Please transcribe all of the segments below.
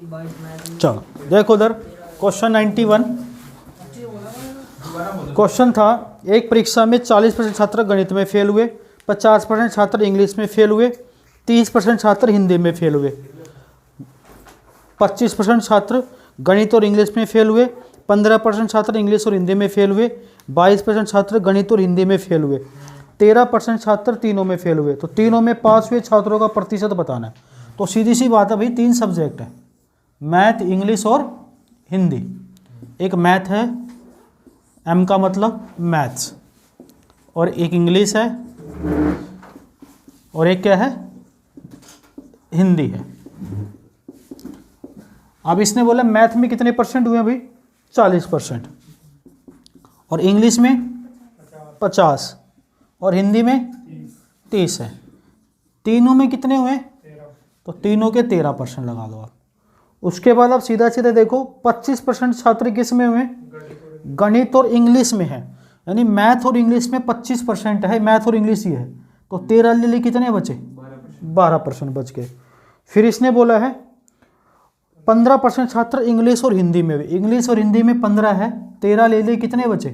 चलो देखो उधर क्वेश्चन 91 क्वेश्चन था, एक परीक्षा में 40% छात्र गणित में फेल हुए, 50% छात्र इंग्लिश में फेल हुए, 30% छात्र हिंदी में फेल हुए, 25% छात्र गणित और इंग्लिश में फेल हुए, 15% छात्र इंग्लिश और हिंदी में फेल हुए, 22% छात्र गणित और हिंदी में फेल हुए, 13% छात्र तीनों में फेल हुए। तो तीनों में पास हुए छात्रों का प्रतिशत बताना है। तो सीधी सी बात है भाई, 3 सब्जेक्ट है, मैथ, इंग्लिश और हिंदी। एक मैथ है, एम का मतलब मैथ्स, और एक इंग्लिश है, और एक क्या है, हिंदी है। अब इसने बोला मैथ में कितने परसेंट हुए भाई, 40%, और इंग्लिश में 50, और हिंदी में 30 है। तीनों में कितने हुए, तो तीनों के 13% लगा दो आप। उसके बाद आप सीधा सीधा देखो 25% छात्र किस में हुए, गणित और इंग्लिश में है, यानी मैथ और इंग्लिश में 25% है, मैथ और इंग्लिश ही है। तो 13 ले ली, कितने बचे, 12% बच गए। फिर इसने बोला है 15% छात्र इंग्लिश और हिंदी में हुए, इंग्लिश और हिंदी में 15 है, 13 ले लिए, कितने बचे,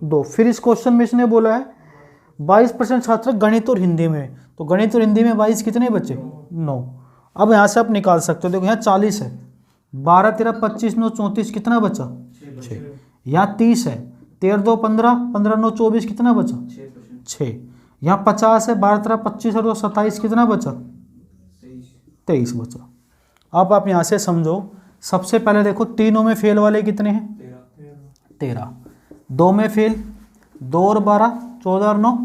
2। फिर इस क्वेश्चन में इसने बोला है 22% छात्र गणित और हिंदी में, तो गणित और हिंदी में 22, कितने बचे, 9। अब यहाँ से आप निकाल सकते हो, देखो यहाँ 40 है, 12 13 25 9 34, कितना बचा, 6। यहाँ 30 है, 13 2 15 15 9 24, कितना बचा, 6। यहाँ 50 है, 12 13 25 और 2 27, कितना बचा, 23 बचा। अब आप यहाँ से समझो, सबसे पहले देखो तीनों में फेल वाले कितने हैं, 13, 2 में फेल, 2 और 12 14 और 9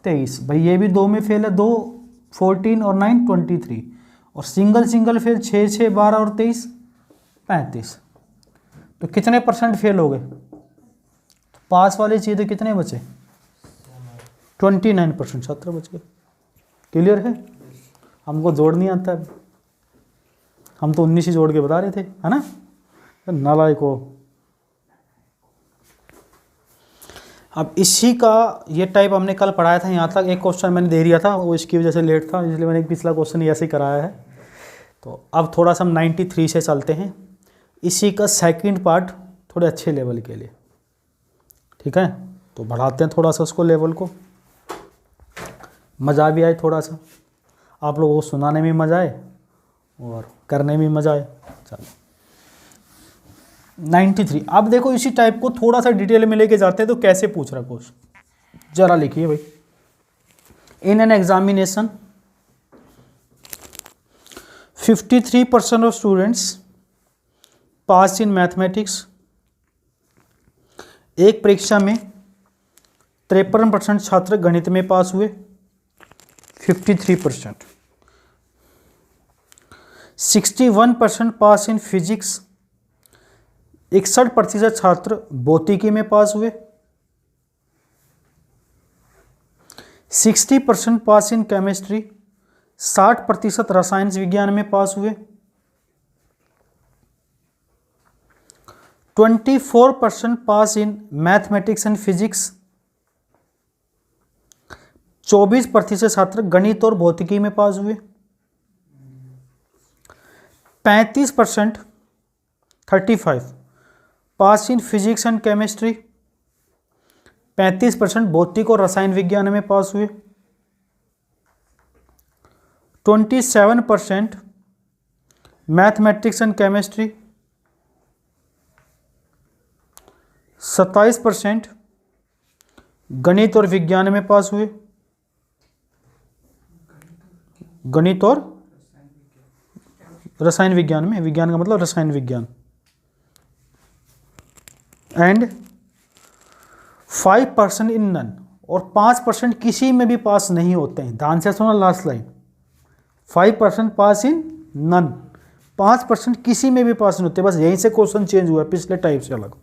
23, भाई ये भी 2 में फेल है, 2 14 और 9 23, और सिंगल फेल 6 6 12 और 23 35। तो कितने परसेंट फेल हो गए, तो पास वाली चीज़ कितने बचे, 29% छात्र बच गए। क्लियर है, हमको जोड़ नहीं आता है, हम तो 19 ही जोड़ के बता रहे थे, है ना, नालायक को। अब इसी का ये टाइप हमने कल पढ़ाया था, यहाँ तक एक क्वेश्चन मैंने दे दिया था, वो इसकी वजह से लेट था, इसलिए मैंने पिछला क्वेश्चन ऐसे ही कराया है। तो अब थोड़ा सा हम 93 से चलते हैं, इसी का सेकंड पार्ट थोड़े अच्छे लेवल के लिए, ठीक है। तो बढ़ाते हैं थोड़ा सा उसको, लेवल को, मज़ा भी आए थोड़ा सा, आप लोगों को सुनाने में मज़ा आए और करने में मज़ा आए। चलो 93। अब देखो इसी टाइप को थोड़ा सा डिटेल में लेके जाते हैं, तो कैसे पूछ रहा क्वेश्चन, जरा लिखिए भाई। In an examination 53% of students pass in mathematics. एक परीक्षा में 53% छात्र गणित में पास हुए, 53%। 61% पास इन फिजिक्स, 61% छात्र भौतिकी में पास हुए, 60% पास इन केमिस्ट्री, 60% रसायन विज्ञान में पास हुए, 24% पास इन मैथमेटिक्स एंड फिजिक्स, 24% छात्र गणित और भौतिकी में पास हुए, 35% 35 पास इन फिजिक्स एंड केमिस्ट्री, 35% भौतिक और रसायन विज्ञान में पास हुए, 27% मैथमेटिक्स एंड केमिस्ट्री, 27% गणित और विज्ञान में पास हुए, गणित और रसायन विज्ञान में, विज्ञान का मतलब रसायन विज्ञान, एंड 5% इन नन, और 5% किसी में भी पास नहीं होते हैं। ध्यान से सुना लास्ट लाइन, 5% पास इन नन, 5% किसी में भी पास नहीं होते, बस यहीं से क्वेश्चन चेंज हुआ है पिछले टाइप से अलग।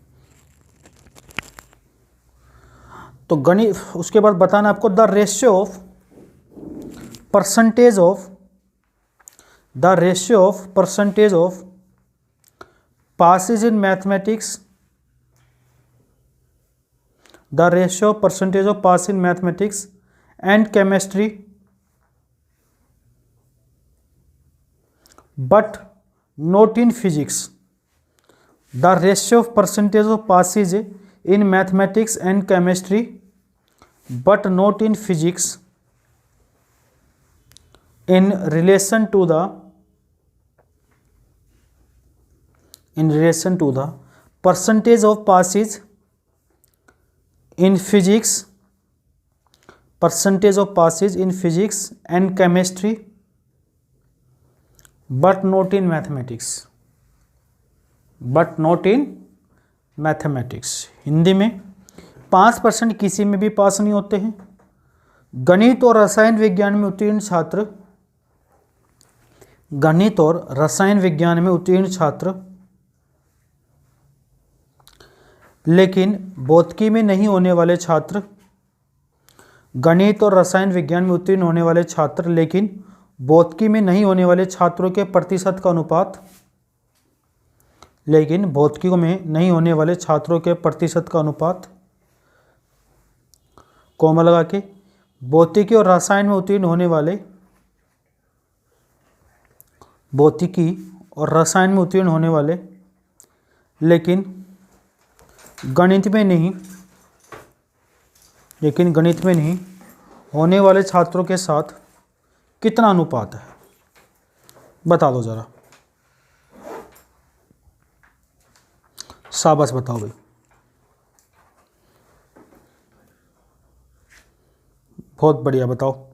तो गणित, उसके बाद बताना आपको the ratio of percentage of passes in mathematics, the ratio of percentage of pass in mathematics and chemistry, but not in physics the ratio of percentage of passes in mathematics and chemistry but not in physics in relation to the percentage of passes in physics and chemistry but not in mathematics Hindi में 5% किसी में भी पास नहीं होते हैं। गणित और रसायन विज्ञान में उत्तीर्ण छात्र लेकिन भौतिकी में नहीं होने वाले छात्र, गणित और रसायन विज्ञान में उत्तीर्ण होने वाले छात्र लेकिन भौतिकी में नहीं होने वाले छात्रों के प्रतिशत का अनुपात कॉमा लगा के भौतिकी और रसायन में उत्तीर्ण होने वाले लेकिन गणित में नहीं होने वाले छात्रों के साथ कितना अनुपात है, बता दो जरा। शाबाश, बताओ भाई। बहुत बढ़िया, बताओ।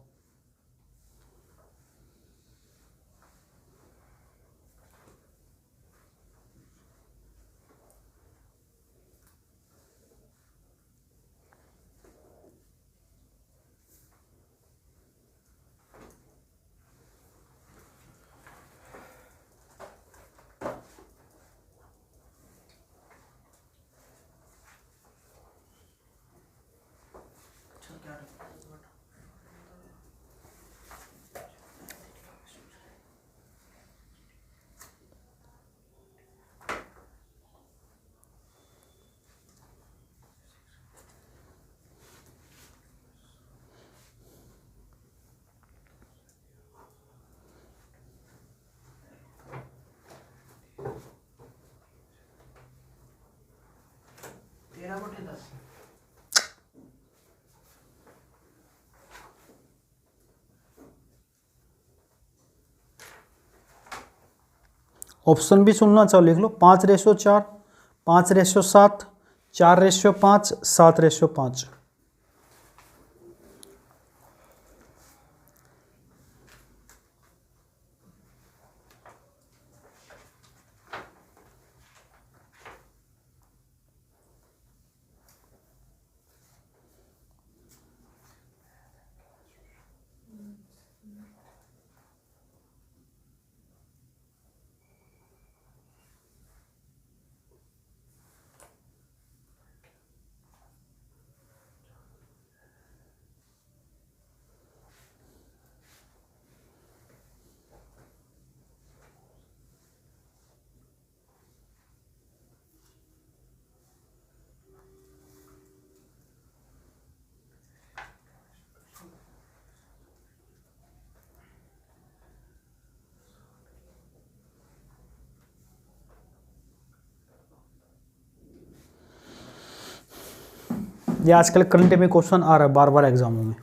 ऑप्शन भी सुनना, चाहो लिख लो। 5:4, 5:7, 4:5, 7:5। ये आजकल करंट में क्वेश्चन आ रहा है बार बार एग्जामों में।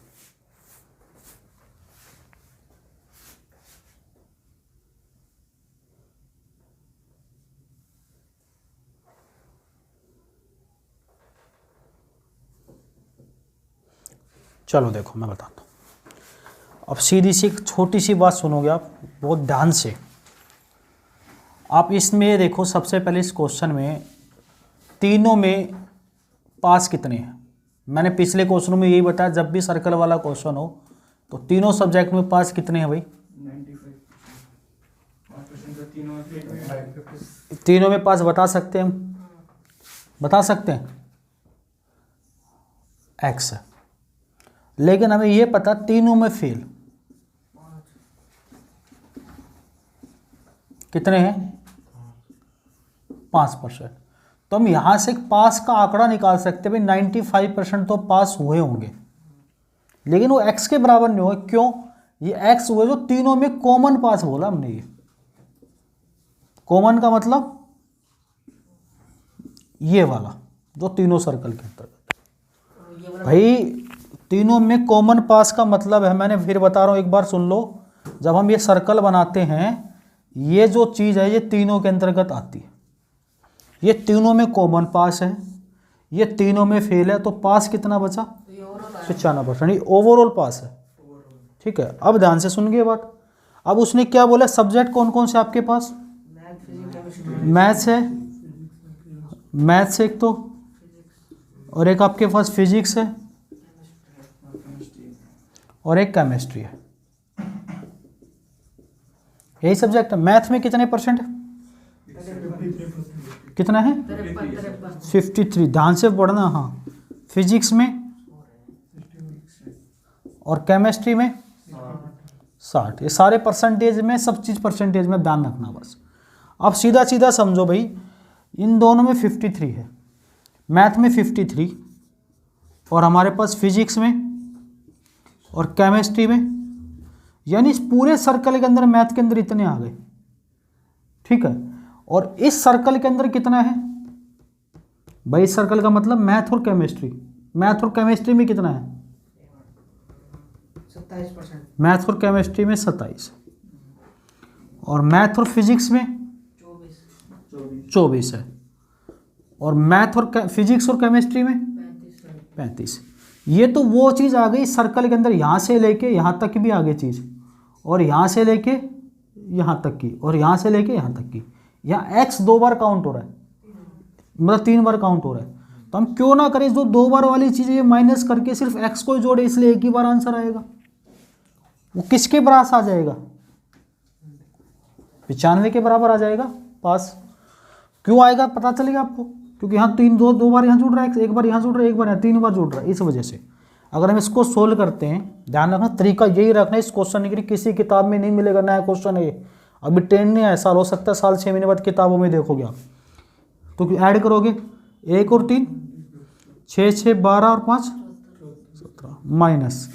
चलो देखो, मैं बताता हूँ। अब सीधी सी छोटी सी बात सुनोगे आप बहुत ध्यान से। आप इसमें देखो, सबसे पहले इस क्वेश्चन में तीनों में पास कितने हैं। मैंने पिछले क्वेश्चन में यही बताया, जब भी सर्कल वाला क्वेश्चन हो तो तीनों सब्जेक्ट में पास कितने हैं भाई? 95। तीनों में पास बता सकते हैं हम? बता सकते हैं एक्स है। लेकिन हमें यह पता तीनों में फेल कितने हैं? 5%। तो हम यहां से पास का आंकड़ा निकाल सकते हैं भाई, 95% तो पास हुए होंगे, लेकिन वो x के बराबर नहीं हुए। क्यों? ये x हुए जो तीनों में कॉमन पास बोला हमने। ये कॉमन का मतलब ये वाला जो तीनों सर्कल के अंतर्गत। भाई तीनों में कॉमन पास का मतलब है, मैंने फिर बता रहा हूँ एक बार सुन लो, जब हम ये सर्कल बनाते हैं ये जो चीज़ है ये तीनों के अंतर्गत आती है। ये तीनों में कॉमन पास है, ये तीनों में फेल है, तो पास कितना बचा? 95%। ये ओवरऑल पास है। ठीक है, अब ध्यान से सुन गए बात। अब उसने क्या बोला, सब्जेक्ट कौन कौन से आपके पास? मैथ्स है, मैथ्स एक तो, और एक आपके पास फिजिक्स है, और एक केमिस्ट्री है। यही सब्जेक्ट है। मैथ में कितने परसेंट है? कितना है? 53। ध्यान से पढ़ना। हाँ, फिजिक्स में और केमिस्ट्री में 60। ये सारे परसेंटेज में, सब चीज़ परसेंटेज में ध्यान रखना बस। अब सीधा सीधा समझो भाई, इन दोनों में 53 है, मैथ में 53, और हमारे पास फिजिक्स में और केमिस्ट्री में, यानी इस पूरे सर्कल के अंदर मैथ के अंदर इतने आ गए। ठीक है, और इस सर्कल के अंदर कितना है भाई? इस सर्कल का मतलब मैथ और केमिस्ट्री। मैथ और केमिस्ट्री में कितना है? 27%। मैथ और केमिस्ट्री में 27, और मैथ और फिजिक्स में 24 है, और मैथ और फिजिक्स और केमिस्ट्री में 35। ये तो वो चीज़ आ गई सर्कल के अंदर, यहाँ से लेके यहाँ तक की भी आ गई चीज़, और यहाँ से लेके यहाँ तक की, और यहाँ से लेके यहाँ तक की। यहाँ x 2 बार काउंट हो रहा है, मतलब 3 बार काउंट हो रहा है। तो हम क्यों ना करें, जो 2 बार वाली चीज़ ये माइनस करके सिर्फ x को ही जोड़े, इसलिए एक ही बार आंसर आएगा। वो किसके बराबर आ जाएगा? 95 के बराबर आ जाएगा पास। क्यों आएगा पता चलेगा आपको, क्योंकि यहाँ दो बार यहाँ जुड़ रहा है, एक बार यहाँ जुड़ रहा है, एक बार यहाँ, 3 बार जुड़ रहा है, इस वजह से। अगर हम इसको सोल्व करते हैं, ध्यान रखना तरीका यही रखना है, इस क्वेश्चन की किसी किताब में नहीं मिलेगा, नया क्वेश्चन है ये, अभी ट्रेंड नहीं आया, साल हो सकता है साल 6 महीने बाद किताबों में देखोगे आप। तो ऐड करोगे 1 और 3 6 6 12 और 5 17, माइनस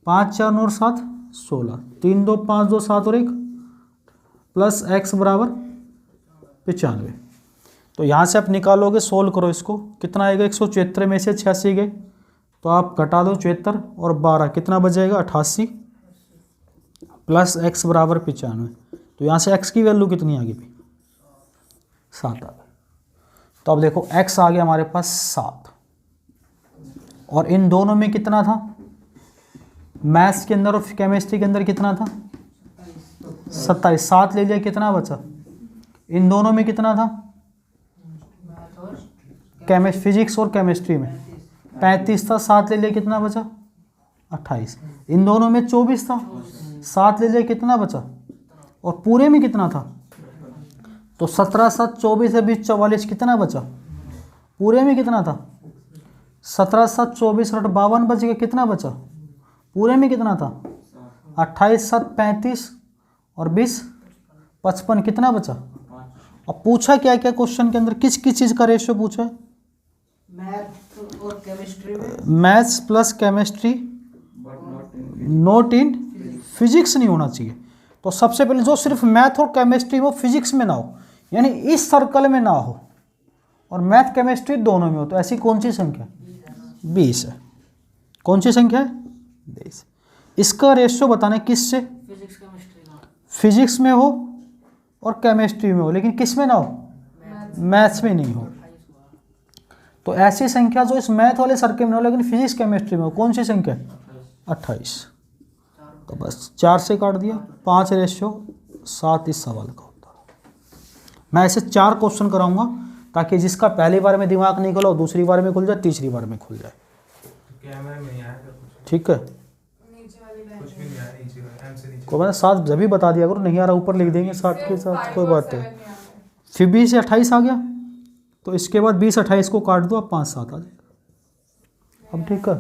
5 4 9 और 7 16, 3 2 5 2 7 और 1, प्लस x बराबर 95। तो यहाँ से आप निकालोगे, सोल्व करो इसको, कितना आएगा? 174 में से 86 गए, तो आप घटा दो 74 और 12, कितना बचेगा? 88, प्लस x बराबर 95। तो यहाँ से x की वैल्यू कितनी आ गई भाई? 7 आ गई। तो अब देखो x आ गया हमारे पास 7, और इन दोनों में कितना था? मैथ्स के अंदर और केमिस्ट्री के अंदर कितना था? 27। 7 ले लिया, कितना बचा? इन दोनों में कितना था? फिजिक्स और केमिस्ट्री में 35 था, 7 ले लिया, कितना बचा? 28। इन दोनों में 24 था, 7 ले लिया, कितना बचा? और पूरे में कितना था? तो 17 7 24 है, 20 44, कितना बचा? पूरे में कितना था? 17 7 24 और 52 बच गया, कितना बचा? पूरे में कितना था? 28 7 35 और 20 55, कितना बचा? अब पूछा क्या क्या क्वेश्चन के अंदर, किस किस चीज़ का रेशियो पूछा है? मैथ और केमिस्ट्री में, maths plus chemistry, note in physics नहीं होना चाहिए। तो सबसे पहले जो सिर्फ मैथ और केमिस्ट्री वो फिजिक्स में ना हो, यानी इस सर्कल में ना हो, और मैथ केमिस्ट्री दोनों में हो, तो ऐसी कौन सी संख्या? 20 है। कौन सी संख्या है? 20। इसका रेशियो बताना है किससे? फिजिक्स केमिस्ट्री का। फिजिक्स में हो और केमिस्ट्री में हो, लेकिन किस में ना हो? मैथ्स में नहीं हो। तो ऐसी संख्या जो इस मैथ वाले सर्कल में हो लेकिन फिजिक्स केमिस्ट्री में हो, कौन सी संख्या? 28। तो बस 4 से काट दिया, 5 रेशियो 7 इस सवाल का होता है। मैं ऐसे 4 क्वेश्चन कराऊंगा ताकि जिसका पहली बार में दिमाग नहीं खुला, दूसरी बार में खुल जाए, तीसरी बार में खुल जाए। ठीक है, कोई बात 7 जब भी बता दिया करो, नहीं आ रहा ऊपर लिख देंगे 7 के साथ, कोई बात है। फिर 20 से 28 आ गया, तो इसके बाद 20 28 को काट दो, अब 5 7 आ जाएगा। अब ठीक है,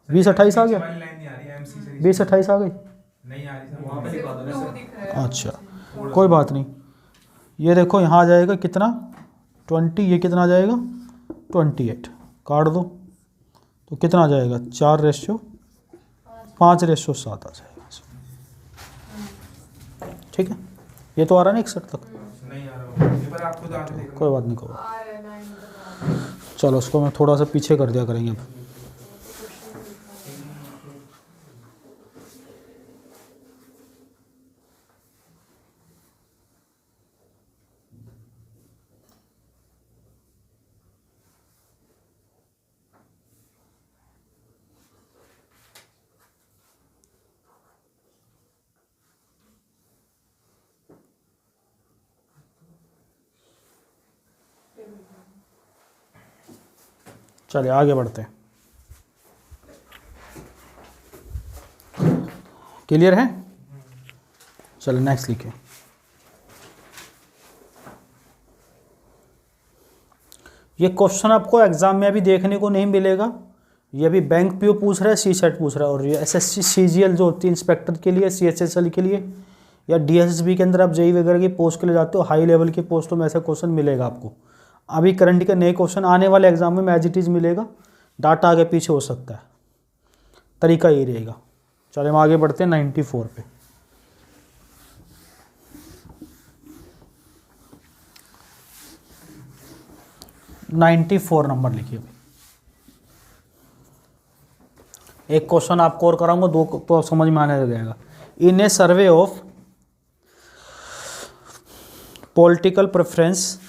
20 28 आ गया, 20 28 आ गई। अच्छा कोई बात नहीं, ये देखो यहाँ आ जाएगा कितना? 20। ये कितना आ जाएगा? 28। काट दो तो कितना आ जाएगा? 4 रेशियो 5 रेशियो 7 आ जाएगा। ठीक है, ये तो आ रहा है ना 61 तक? पेपर आप खुद आके देख लो। कोई बात नहीं, कोई चलो उसको मैं थोड़ा सा पीछे कर दिया करेंगे अब। चलिए आगे बढ़ते हैं। क्लियर है? चलो नेक्स्ट लिखिए। ये क्वेश्चन आपको एग्जाम में अभी देखने को नहीं मिलेगा। ये अभी बैंक पीओ पूछ रहा है, सी सेट पूछ रहा है, और ये एसएससी सीजीएल जो होती है इंस्पेक्टर के लिए, सीएचएसएल के लिए, या डीएसएसबी के अंदर आप जेई वगैरह की पोस्ट के लिए जाते हो, हाई लेवल की पोस्टों में ऐसा क्वेश्चन मिलेगा आपको। अभी करंट के नए क्वेश्चन आने वाले एग्जाम में एज इट इज़ मिलेगा, डाटा आगे पीछे हो सकता है, तरीका यही रहेगा। चलिए हम आगे बढ़ते हैं 94 पे। नाइन्टी 94 नंबर लिखिए। एक क्वेश्चन आपको और कराऊंगा, दो तो समझ में आने लग जाएगा। इन ए सर्वे ऑफ पॉलिटिकल प्रेफरेंस,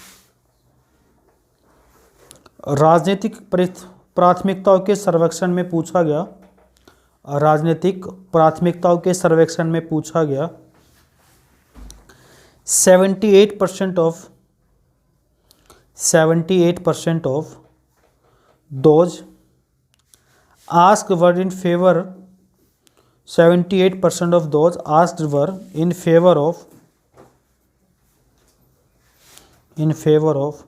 राजनीतिक प्राथमिकताओं के सर्वेक्षण में पूछा गया, राजनीतिक प्राथमिकताओं के सर्वेक्षण में पूछा गया 78% of those asked were in favor 78% of those asked were in favor of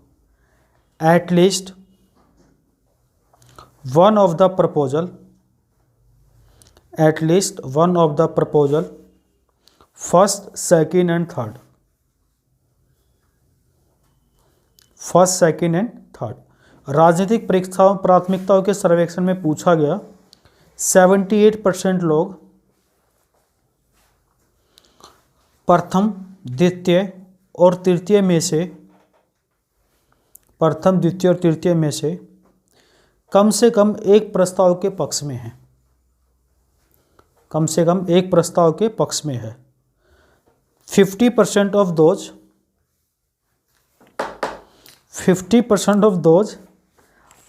at least one of the proposal, first, second and third, राजनीतिक प्राथमिकताओं के सर्वेक्षण में पूछा गया 78% लोग प्रथम, द्वितीय और तृतीय में से कम से कम एक प्रस्ताव के पक्ष में है, 50% of those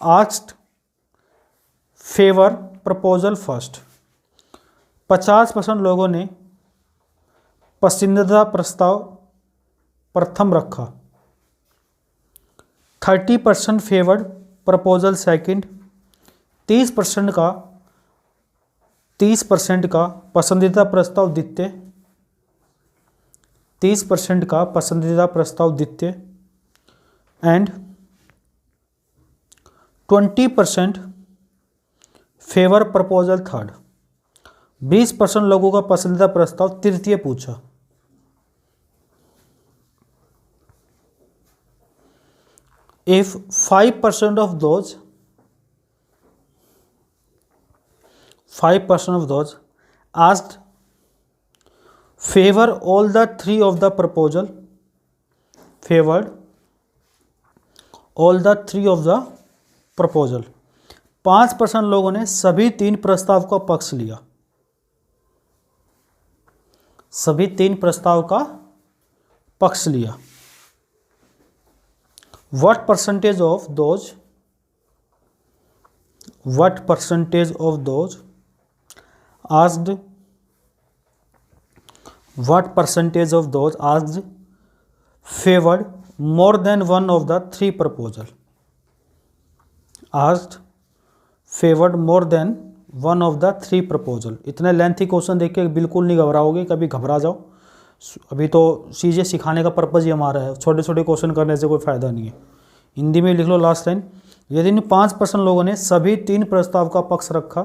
asked favor proposal first, 50% लोगों ने पसंदीदा प्रस्ताव प्रथम रखा, 30% फेवर्ड प्रपोजल सेकंड, 30% का पसंदीदा प्रस्ताव द्वितीय, 30% का पसंदीदा प्रस्ताव द्वितीय, एंड 20% फेवर प्रपोजल थर्ड, 20% लोगों का पसंदीदा प्रस्ताव तृतीय पूछा। If 5% of those asked favor all the three of the proposal, favored all the three of the proposal, 5% लोगों ने सभी तीन प्रस्ताव का पक्ष लिया, सभी तीन प्रस्ताव का पक्ष लिया। What percentage of those asked favored more than one of the three proposal, asked favored more than one of the three proposal। इतने लेंथी क्वेश्चन देख के बिल्कुल नहीं घबराओगे, कभी घबरा जाओ, अभी तो चीज़ें सिखाने का पर्पज़ ही हमारा है, छोटे छोटे क्वेश्चन करने से कोई फ़ायदा नहीं है। हिंदी में लिख लो लास्ट लाइन। यदि इन 5% लोगों ने सभी तीन प्रस्ताव का पक्ष रखा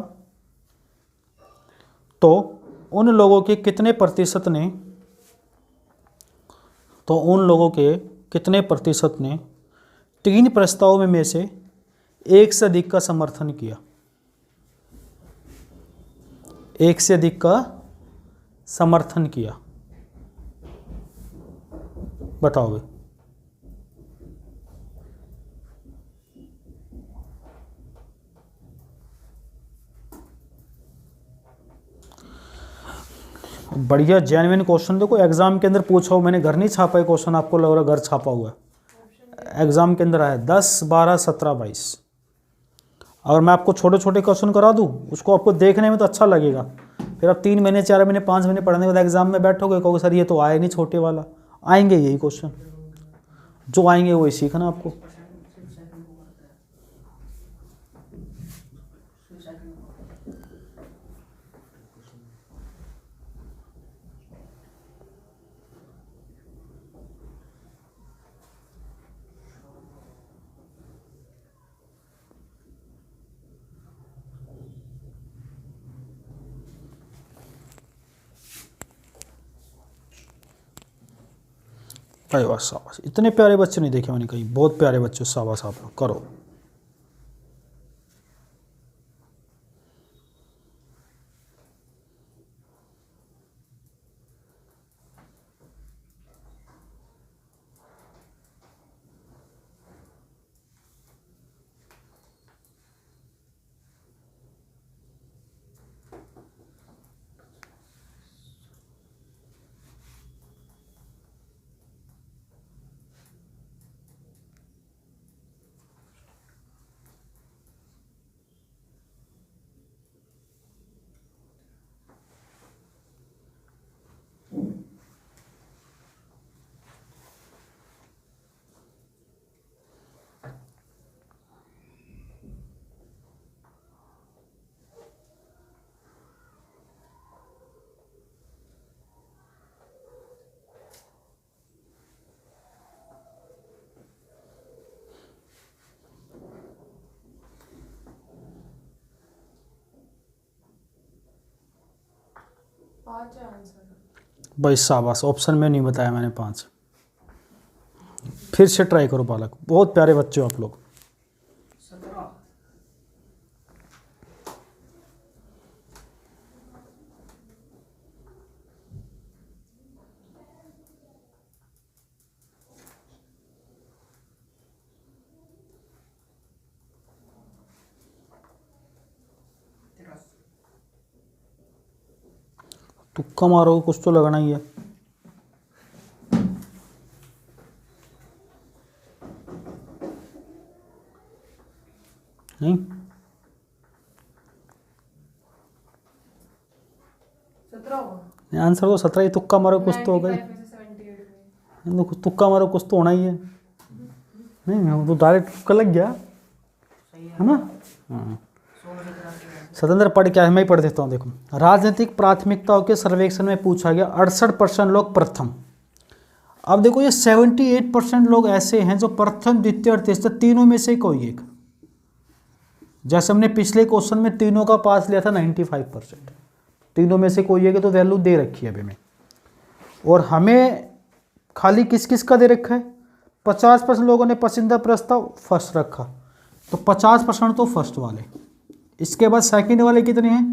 तो उन लोगों के कितने प्रतिशत ने तीन प्रस्तावों में से एक से अधिक का समर्थन किया, एक से अधिक का समर्थन किया, बताओगे बढ़िया जेन्युइन क्वेश्चन। देखो एग्जाम के अंदर पूछा हो, मैंने घर नहीं छापा है क्वेश्चन, आपको लग रहा है घर छापा हुआ है, एग्जाम के अंदर आया 10, 12, 17, 22। अगर मैं आपको छोटे छोटे क्वेश्चन करा दूँ, उसको आपको देखने में तो अच्छा लगेगा, फिर आप 3 महीने 4 महीने 5 महीने पढ़ने के बाद एग्जाम में बैठोगे, कहोगे सर ये तो आया नहीं छोटे वाला। आएंगे यही क्वेश्चन, जो आएंगे वही सीखना आपको। अरे वाह शाबाश, इतने प्यारे बच्चे नहीं देखे मैंने कहीं, बहुत प्यारे बच्चे, शाबाश आप लोग करो। भाई शाबाश, ऑप्शन में नहीं बताया मैंने 5। फिर से ट्राई करो बालक, बहुत प्यारे बच्चे हो आप लोग। 17। तुक्का मारो, कुछ तो लगना ही है। नहीं 17 होगा। आंसर तो 17 ही, तुक्का मारो कुछ तो होगा ही। 95 में से 78 में। कुछ तुक्का मारो कुछ तो होना ही है। नहीं मैं तो डायरेक्ट तुक्का लग गया सही है ना। हाँ 16 से 83 स्वतंत्र पढ़ क्या है, मैं ही पढ़ देता हूँ। देखो राजनीतिक प्राथमिकताओं के सर्वेक्षण में पूछा गया 68% लोग प्रथम। अब देखो ये 78% लोग ऐसे हैं जो प्रथम, द्वितीय और तीसरे तीनों में से कोई एक। जैसे हमने पिछले क्वेश्चन में तीनों का पास लिया था 95%, तीनों में से कोई एक तो वैल्यू दे रखी है अभी में। और हमें खाली किस किस का दे रखा है, 50% लोगों ने पसंदीदा प्रस्ताव फर्स्ट रखा, तो 50% तो फर्स्ट वाले। इसके बाद सेकंड वाले कितने हैं,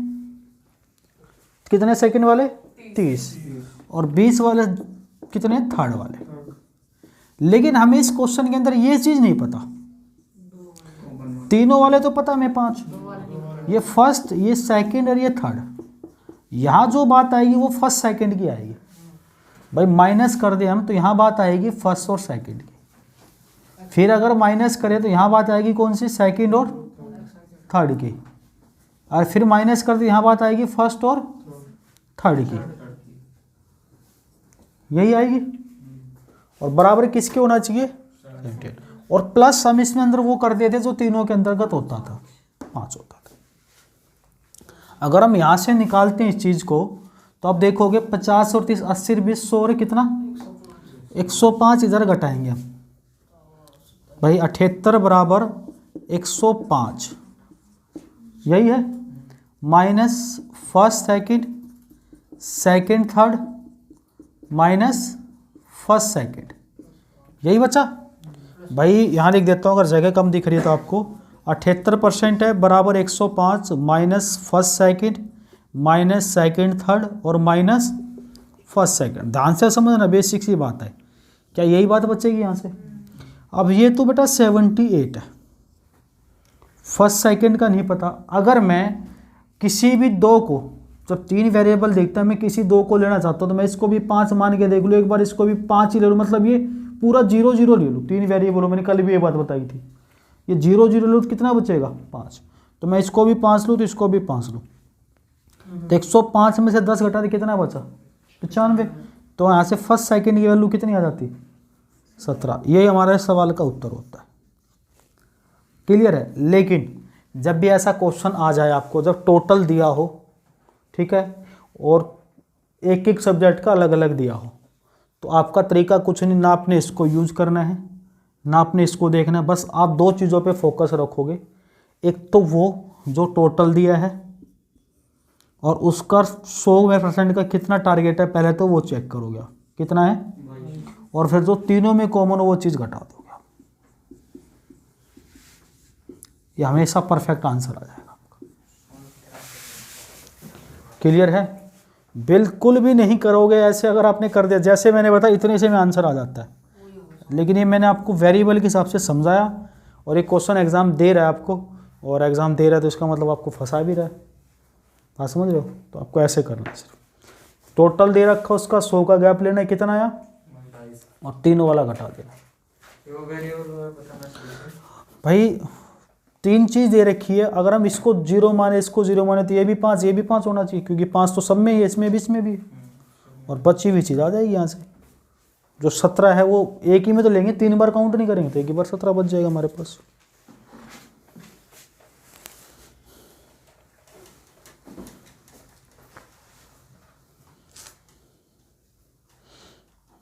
कितने सेकंड वाले 30, और 20 वाले कितने थर्ड वाले। लेकिन हमें इस क्वेश्चन के अंदर ये चीज़ नहीं पता, तीनों वाले तो पता हमें 5, ये फर्स्ट, ये सेकंड और ये थर्ड। यहाँ जो बात आएगी वो फर्स्ट सेकंड की आएगी। भाई माइनस कर दे हम तो यहाँ बात आएगी फर्स्ट और सेकंड की। फिर अगर माइनस करें तो यहाँ बात आएगी कौन सी, सेकंड और थर्ड की। और फिर माइनस कर दे यहाँ बात आएगी फर्स्ट और थर्ड की, यही आएगी। और बराबर किसके होना चाहिए, और प्लस हम इसमें अंदर वो कर देते जो तीनों के अंतर्गत होता था, 5 होता था। अगर हम यहाँ से निकालते हैं इस चीज़ को तो आप देखोगे 50 और 30, 80 और 20, 100 और कितना 105 इधर घटाएंगे हम। भाई 78 बराबर 105, यही है। Minus first second, second third, minus first second, यही बचा। भाई यहाँ लिख देता हूँ, अगर जगह कम दिख रही है तो आपको 78% है बराबर 105 minus first second minus second third और माइनस फर्स्ट सेकंड। ध्यान से समझना, बेसिक सी बात है। क्या यही बात बचेगी यहाँ से। अब ये तो बेटा 78 है, फर्स्ट सेकंड का नहीं पता। अगर मैं किसी भी दो को जब 3 वेरिएबल देखता है, मैं किसी 2 को लेना चाहता हूँ तो मैं इसको भी 5 मान के देख लूँ, एक बार इसको भी 5 ही ले लूँ, मतलब ये पूरा 0 0 ले लूँ। 3 वेरिएबल हो, मैंने कल भी ये बात बताई थी, ये 0 0 लूँ तो कितना बचेगा 5। तो मैं इसको भी 5 लूँ तो इसको भी 5 लूँ, तो 105 में से 10 घटा दे कितना बचा 95। तो यहाँ से फर्स्ट सेकंड की वैल्यू कितनी आ जाती 17। यही हमारा इस सवाल का उत्तर होता है। क्लियर है। लेकिन जब भी ऐसा क्वेश्चन आ जाए आपको, जब टोटल दिया हो, ठीक है, और एक एक सब्जेक्ट का अलग अलग दिया हो, तो आपका तरीका कुछ नहीं, ना आपने इसको यूज करना है ना आपने इसको देखना है। बस आप 2 चीज़ों पे फोकस रखोगे, एक तो वो जो टोटल दिया है और उसका 100% का कितना टारगेट है, पहले तो वो चेक करोगे आप कितना है, और फिर जो तीनों में कॉमन हो वो चीज़ घटा दोगे आप, ये हमेशा परफेक्ट आंसर आ जाएगा आपका। क्लियर है। बिल्कुल भी नहीं करोगे ऐसे, अगर आपने कर दिया जैसे मैंने बताया इतने से में आंसर आ जाता है, लेकिन ये मैंने आपको वेरिएबल के हिसाब से समझाया, और एक क्वेश्चन एग्जाम दे रहा है आपको, और एग्जाम दे रहा है तो इसका मतलब आपको फंसा भी रहा है, बात समझ रहे हो। तो आपको ऐसे करना है, सिर्फ टोटल दे रखा उसका 100 का गैप लेना है, कितना आया, और तीनों वाला घटा देना। भाई 3 चीज़ दे रखी है, अगर हम इसको 0 माने इसको 0 माने तो ये भी 5 होना चाहिए, क्योंकि 5 तो सब में ही है, इसमें भी, और बची हुई चीज़ आ जाएगी यहाँ से। जो 17 है वो एक ही में तो लेंगे, 3 बार काउंट नहीं करेंगे, तो एक ही बार 17 बच जाएगा हमारे पास।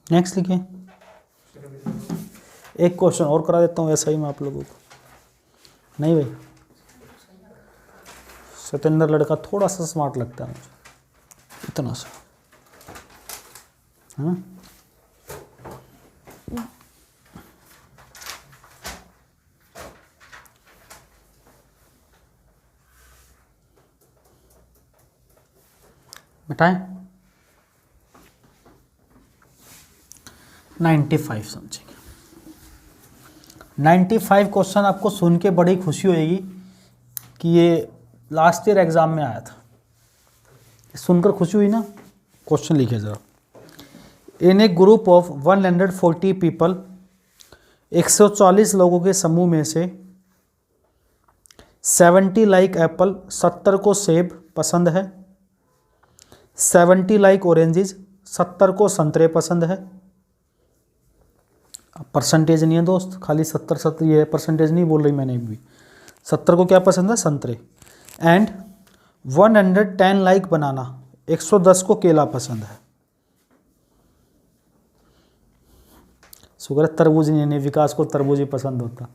नेक्स्ट लिखिए। एक क्वेश्चन और करा देता हूँ ऐसा ही मैं आप लोगों को। नहीं भाई, सतेंद्र लड़का थोड़ा सा स्मार्ट लगता है मुझे, इतना सा, हाँ। बताएं 95 समझेंगे। 95 क्वेश्चन आपको सुन के बड़ी खुशी होएगी कि ये लास्ट ईयर एग्जाम में आया था, सुनकर खुशी हुई ना। क्वेश्चन लिखिए ज़रा। इन ए ग्रुप ऑफ 140 पीपल, 140 लोगों के समूह में से 70 लाइक एप्पल, 70 को सेब पसंद है, 70 लाइक ऑरेंजेस, 70 को संतरे पसंद है। परसेंटेज नहीं है दोस्त, खाली 70 ये परसेंटेज नहीं बोल रही मैंने भी। 70 को क्या पसंद है, संतरे। एंड 110 लाइक बनाना, 110 को केला पसंद है। शुक्र है तरबूज नहीं, विकास को तरबूज ही पसंद होता,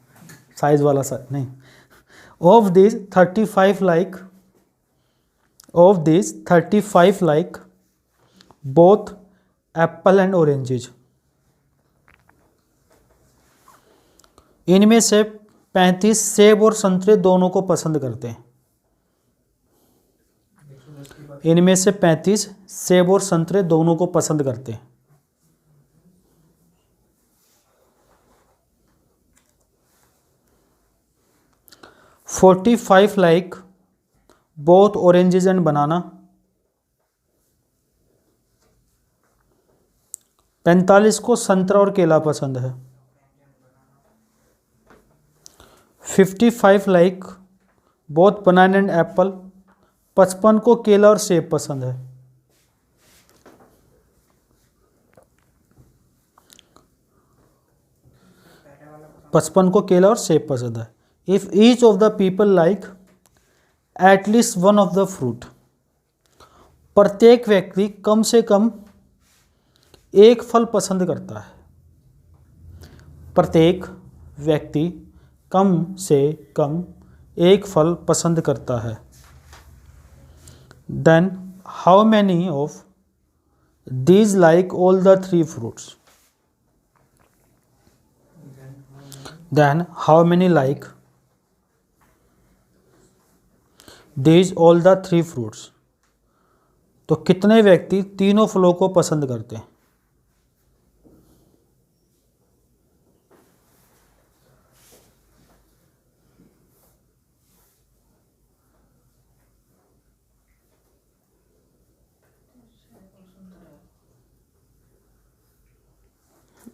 साइज वाला नहीं। Of this 35 like both Apple and oranges. इनमें से 35 सेब और संतरे दोनों को पसंद करते हैं। इनमें से 35 सेब और संतरे दोनों को पसंद करते हैं। $45 लाइक बोथ ऑरेंजेस एंड बनाना। 45 को संतरा और केला पसंद है। 55 like both banana and Apple. 55 को केला और सेब पसंद है। पचपन को केला और सेब पसंद है। If each of the people like at least one of the fruit, प्रत्येक व्यक्ति कम से कम एक फल पसंद करता है। प्रत्येक व्यक्ति कम से कम एक फल पसंद करता है। Then how many of these like all the 3 fruits. Then how many like these all the 3 fruits. तो कितने व्यक्ति तीनों फलों को पसंद करते हैं।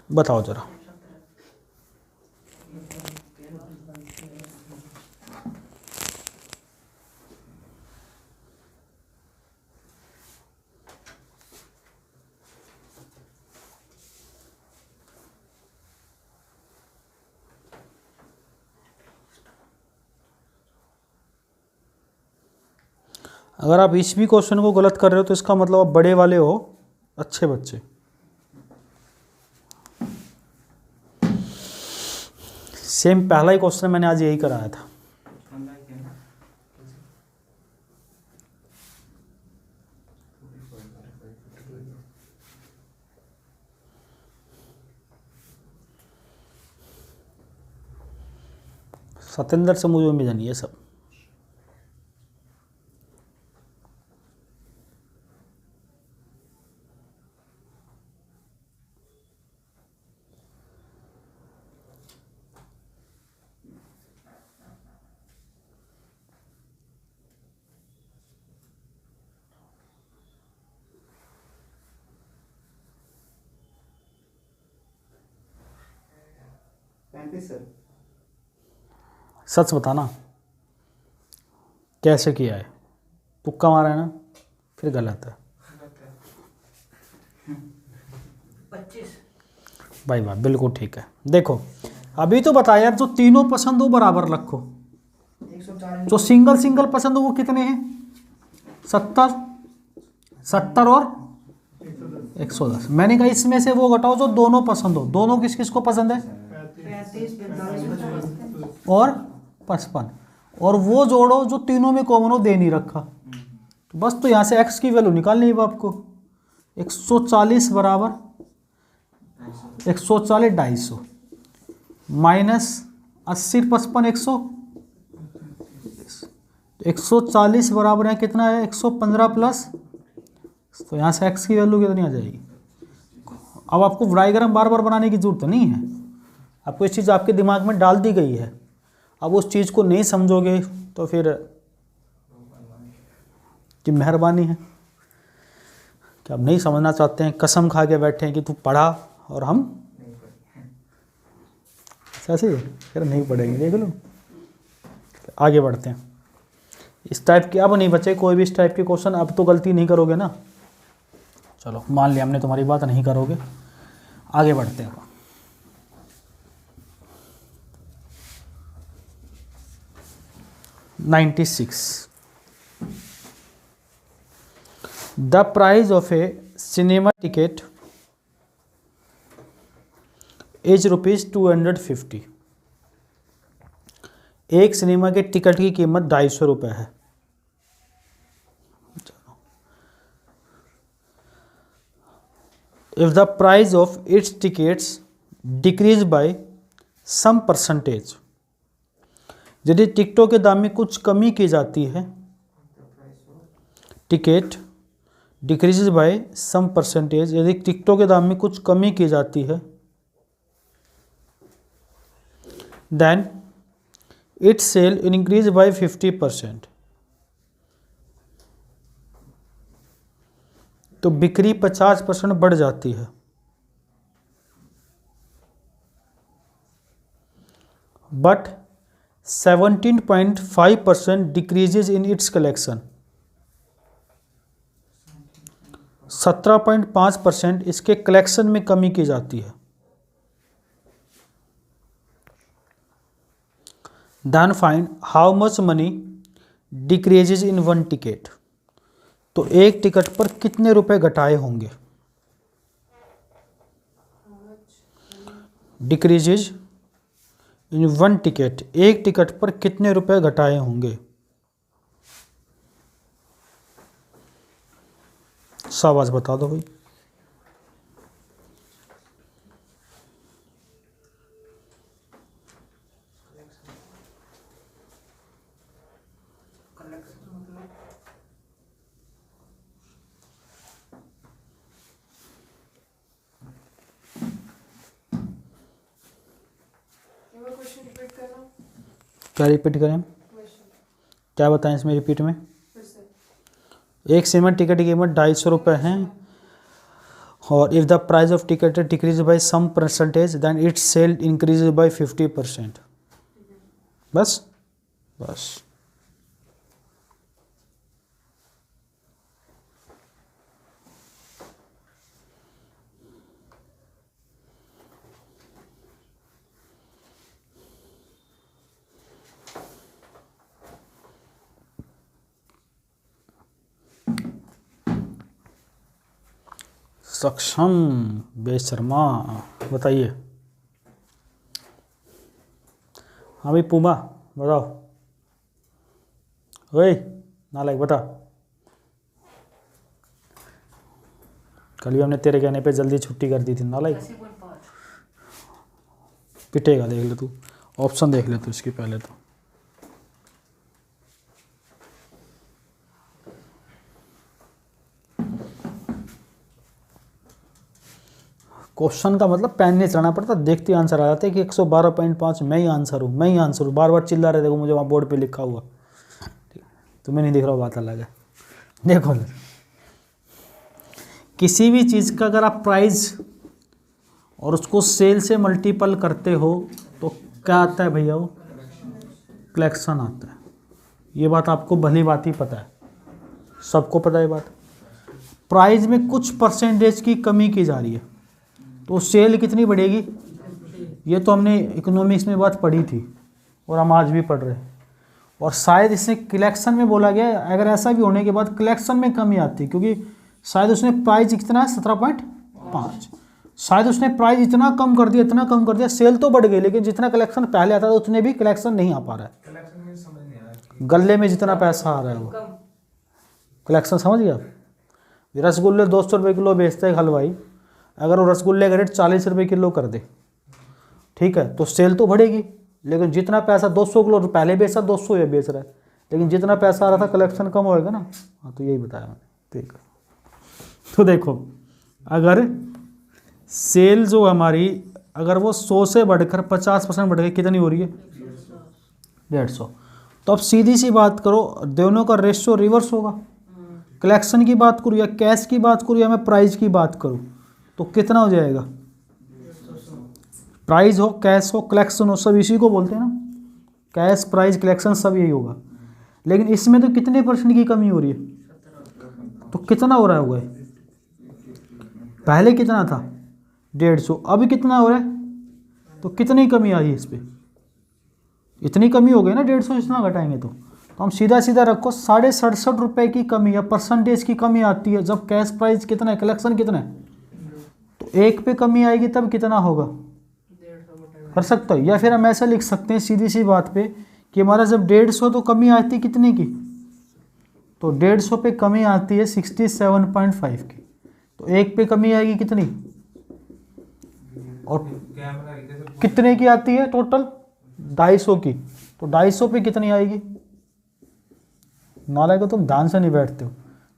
बताओ जरा। अगर आप इस भी क्वेश्चन को गलत कर रहे हो तो इसका मतलब आप बड़े वाले हो, अच्छे बच्चे। सेम पहला ही क्वेश्चन मैंने आज यही कराया था। सतेंद्र से मुझे उम्मीद नहीं है सब। सर सच बताना कैसे किया है, तुक्का मारा है ना, फिर गलत है। 25। भाई वाह, बिल्कुल ठीक है। देखो अभी तो बताया यार, जो तीनों पसंद हो बराबर रखो, 140 जो सिंगल सिंगल पसंद हो वो कितने हैं? 70, 70 और 110। मैंने कहा इसमें से वो घटाओ जो दोनों पसंद हो। दोनों किस किस को पसंद है? 35, 45 और 55, और वो जोड़ो जो तीनों में कॉमन हो, दे नहीं रखा। तो बस तो यहाँ से x की वैल्यू निकालनी है आपको। 140 बराबर 140 250 माइनस 80 55 100। 140 बराबर है कितना है? 115 प्लस, तो यहाँ से x की वैल्यू कितनी आ जाएगी? अब आपको डायग्राम बार बार बनाने की जरूरत नहीं है, आपको इस चीज़ आपके दिमाग में डाल दी गई है। अब उस चीज़ को नहीं समझोगे तो फिर की मेहरबानी है कि आप नहीं समझना चाहते हैं, कसम खा के बैठे हैं कि तू पढ़ा और हम ऐसे ही फिर नहीं पढ़ेंगे। देख लो, आगे बढ़ते हैं। इस टाइप के अब नहीं बचे कोई भी इस टाइप के क्वेश्चन। अब तो गलती नहीं करोगे ना, चलो मान लिया हमने तुम्हारी बात, नहीं करोगे। आगे बढ़ते हैं। 96. The price of a cinema ticket is ₹250। एक सिनेमा के टिकट की कीमत 250 रुपये है। If the price of its tickets decrease by some percentage, यदि टिकटों के दाम में कुछ कमी की जाती है, ticket decreases by some percentage, यदि टिकटों के दाम में कुछ कमी की जाती है, then it sale increase by 50%, तो बिक्री 50% बढ़ जाती है। But 17.5% decreases in its collection, 17.5% इसके कलेक्शन में कमी की जाती है। Then find how much money decreases in one ticket, तो एक टिकट पर कितने रुपए घटाए होंगे? डिक्रीजेज इन वन टिकट, एक टिकट पर कितने रुपए घटाए होंगे? शाबाश, बता दो भाई। क्वेश्चन रिपीट करना। क्या रिपीट करें? क्या बताएं इसमें रिपीट में? एक सिनेमा टिकट की कीमत 250 रुपये है और if the price of ticket decrease by some percentage then its sale increase by 50%। बस बस। सक्षम बेशर्मा, बताइए। हाँ भाई पूमा बताओ। ओए नालायक बता। कल भी हमने तेरे कहने पे जल्दी छुट्टी कर दी थी नालायक। 80.5। पिटेगा, देख ले तू, ऑप्शन देख ले तू इसकी पहले तो। क्वेश्चन का मतलब पेन नहीं चलाना पड़ता, देखते ही आंसर आ जाते कि 112.5 मैं ही आंसर हूँ, मैं ही आंसर हूँ। बार बार चिल्ला रहे, देखो मुझे वहाँ बोर्ड पे लिखा हुआ, तुम्हें नहीं दिख रहा, बात अलग है। देखो किसी भी चीज़ का अगर आप प्राइस और उसको सेल से मल्टीपल करते हो तो क्या आता है भैया? वो कलेक्शन आता है। ये बात आपको भली बात ही पता है, सबको पता है बात। प्राइस में कुछ परसेंटेज की कमी की जा रही है तो सेल कितनी बढ़ेगी? ये तो हमने इकोनॉमिक्स में बात पढ़ी थी और हम आज भी पढ़ रहे हैं। और शायद इसने कलेक्शन में बोला गया है, अगर ऐसा भी होने के बाद कलेक्शन में कमी आती है, क्योंकि शायद उसने प्राइस कितना है 17.5, शायद उसने प्राइस इतना कम कर दिया, इतना कम कर दिया, सेल तो बढ़ गई लेकिन जितना कलेक्शन पहले आता था उतने भी कलेक्शन नहीं आ पा रहा है। गले में जितना पैसा आ रहा है वो कलेक्शन, समझ गया? रसगुल्ले 200 रुपये किलो बेचते हैं हलवाई, अगर वो रसगुल्ले का रेट 40 रुपये किलो कर दे, ठीक है, तो सेल तो बढ़ेगी, लेकिन जितना पैसा 200 किलो पहले बेचा 200 ये बेच रहा है, लेकिन जितना पैसा आ रहा था कलेक्शन कम होएगा ना। हाँ तो यही बताया मैंने, ठीक है। तो देखो अगर सेल जो हमारी, अगर वो 100 से बढ़कर 50% बढ़ गई, कितनी हो रही है? 150। तो अब सीधी सी बात करो, दोनों का रेशियो रिवर्स होगा। कलेक्शन की बात करूँ या कैश की बात करूँ या मैं प्राइस की बात करूँ, तो कितना हो जाएगा? प्राइस हो, कैश हो, कलेक्शन हो, सब इसी को बोलते हैं ना, कैश प्राइस कलेक्शन सब यही होगा। लेकिन इसमें तो कितने परसेंट की कमी हो रही है? तो कितना हो रहा होगा? पहले कितना था? 150, अभी कितना हो रहा है? तो कितनी कमी आई है इस पर? इतनी कमी हो गई ना, 150 इतना घटाएंगे तो हम सीधा सीधा रखो 67.5 रुपये की कमी या परसेंटेज की कमी आती है जब कैश प्राइस कितना है, कलेक्शन कितना है, तो 1 पे कमी आएगी तब कितना होगा? कर सकते हो। या फिर हम ऐसा लिख सकते हैं सीधी सी बात पे कि हमारा जब 150 तो कमी आती है कितने की, तो 150 पे कमी आती है 67.5 की, तो 1 पे कमी आएगी कितनी, और कितने की आती है टोटल? 250 की, तो 250 पे कितनी आएगी? नाला को तुम ध्यान से नहीं बैठते हो,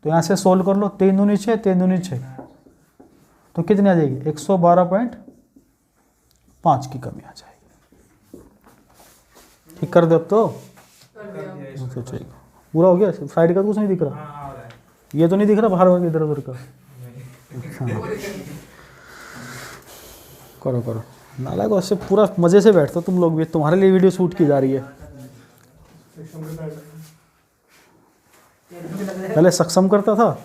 तो यहाँ से सोल्व कर लो, 3 दूनी 6, 3 दूनी 6, तो कितनी आ जाएगी? 112.5 की कमी आ जाएगी। ठीक कर दो अब तो ठीक, पूरा हो गया। साइड का तो कुछ नहीं दिख रहा, ये तो नहीं दिख रहा बाहर इधर उधर का। करो करो, नाला को ऐसे पूरा मज़े से बैठते हो तुम लोग भी, तुम्हारे लिए वीडियो शूट की जा रही है। पहले सक्षम करता था,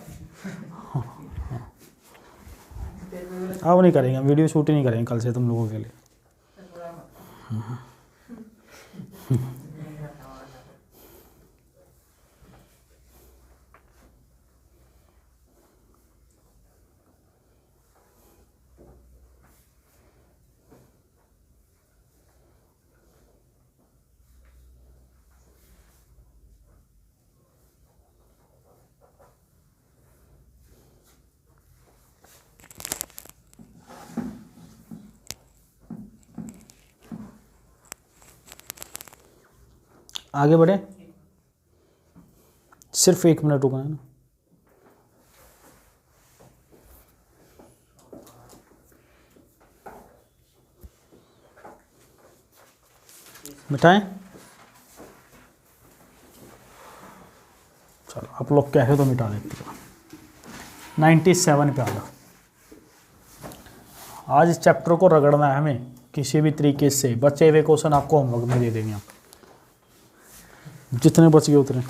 अब नहीं करेंगे, वीडियो शूट ही नहीं करेंगे कल से तुम लोगों के लिए। आगे बढ़े, सिर्फ 1 मिनट रुकना है ना। मिटाएं, चलो आप लोग कह रहे हो तो मिटा देते हो। 97 पे आ जाओ। आज इस चैप्टर को रगड़ना है हमें किसी भी तरीके से। बचे हुए क्वेश्चन आपको होमवर्क में दे देंगे हम, जितने बच गए उतने।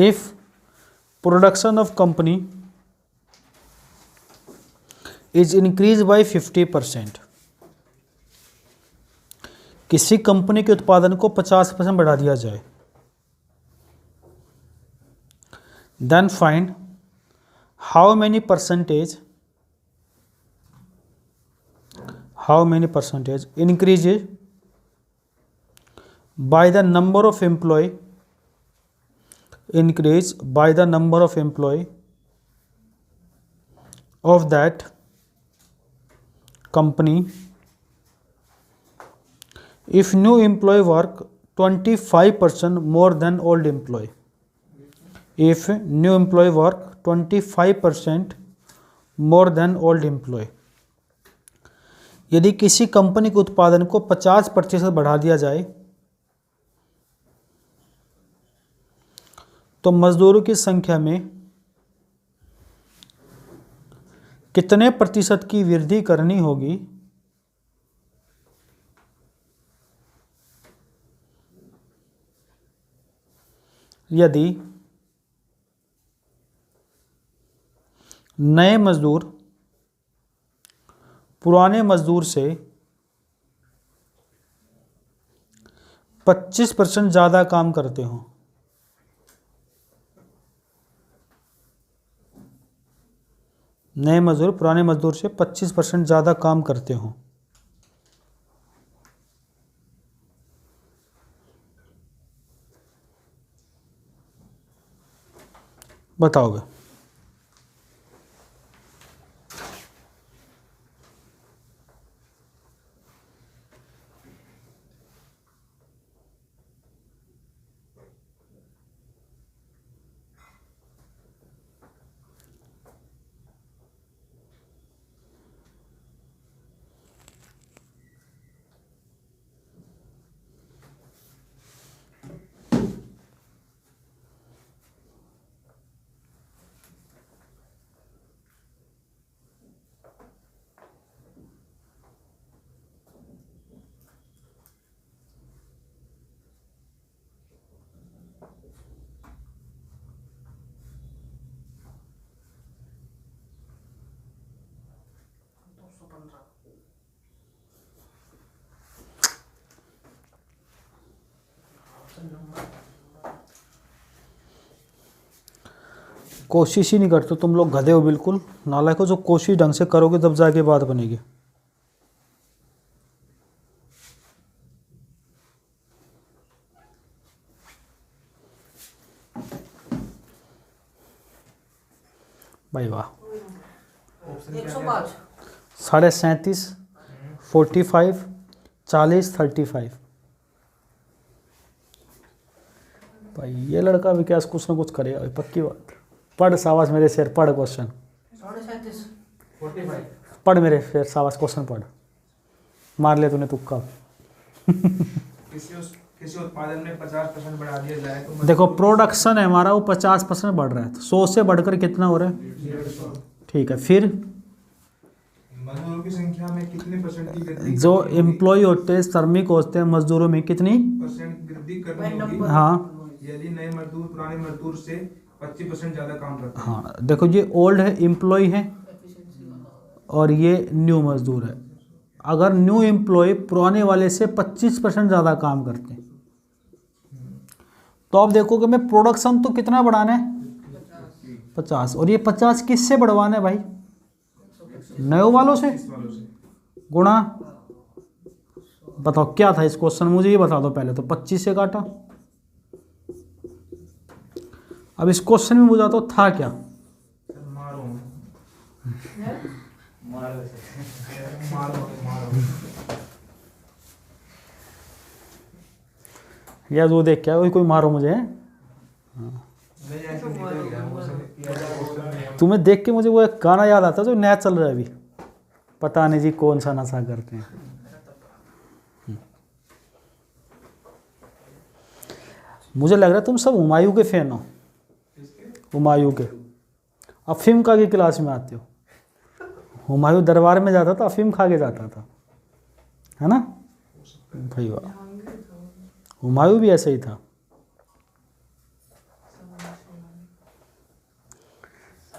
If production of company is increase by 50%, किसी कंपनी के उत्पादन को 50% बढ़ा दिया जाए, then find how many percentage increases by the number of employee of that company if new employee work 25% more than old employee. If new employee work 25% more than old employee, यदि किसी company के उत्पादन को 50% बढ़ा दिया जाए तो मजदूरों की संख्या में कितने प्रतिशत की वृद्धि करनी होगी यदि नए मजदूर पुराने मजदूर से 25% ज़्यादा काम करते हों। नए मजदूर पुराने मजदूर से 25% ज़्यादा काम करते हों। बताओगे? कोशिश ही नहीं करते तुम लोग, गधे हो बिल्कुल, नालायक हो। जो कोशिश ढंग से करोगे तब जाके बात बनेगी। भाई वाह। 105 37.5 45 40 35। भाई ये लड़का भी क्या कुछ ना कुछ करेगा भाई, पक्की बात। पढ़ सावास मेरे शेर, पढ़ क्वेश्चन 37 पढ़ मेरे शेर, सावास क्वेश्चन पढ़। मार ले तूने तुक्का। किसी उत्पादन में 50% बढ़ा दिया जाए तो देखो प्रोडक्शन है हमारा, वो 50% बढ़ रहा है, तो 100 से बढ़कर कितना हो रहा है? 150। ठीक है, फिर मजदूरों की संख्या में कितने परसेंट की वृद्धि जो एम्प्लॉय होते हैं, श्रमिक होते हैं, मजदूरों में कितनी परसेंट वृद्धि करनी होगी हाँ यदि नए मजदूर पुराने मजदूर से 25% ज्यादा काम करते हैं। हाँ देखो, ये ओल्ड है एम्प्लॉय है और ये न्यू मजदूर है। अगर न्यू एम्प्लॉय पुराने वाले से 25% ज़्यादा काम करते हैं तो आप देखोगे मैं प्रोडक्शन तो कितना बढ़ाना है? 50। और ये 50 किससे बढ़वाना है भाई? नए वालों से गुणा। बताओ क्या था इस क्वेश्चन, मुझे ये बता दो पहले तो। 25 से काटा। अब इस क्वेश्चन में मुझे तो था क्या? मारो मारो मारो मारो या जो देख क्या वही कोई मारो मुझे है? नहीं ऐसे निकल गया वो सब। तुम्हें देख के मुझे वो एक गाना याद आता है जो नया चल रहा है अभी, पता नहीं जी कौन सा नशा करते हैं। मुझे लग रहा है तुम सब हुमायूं के फैन हो, हुमायूं के। अब फिल्म का की क्लास में आते हो। हुमायूं दरबार में जाता था, अफीम खा के जाता था, है ना भाई वाह। हुमायूं भी ऐसे ही था।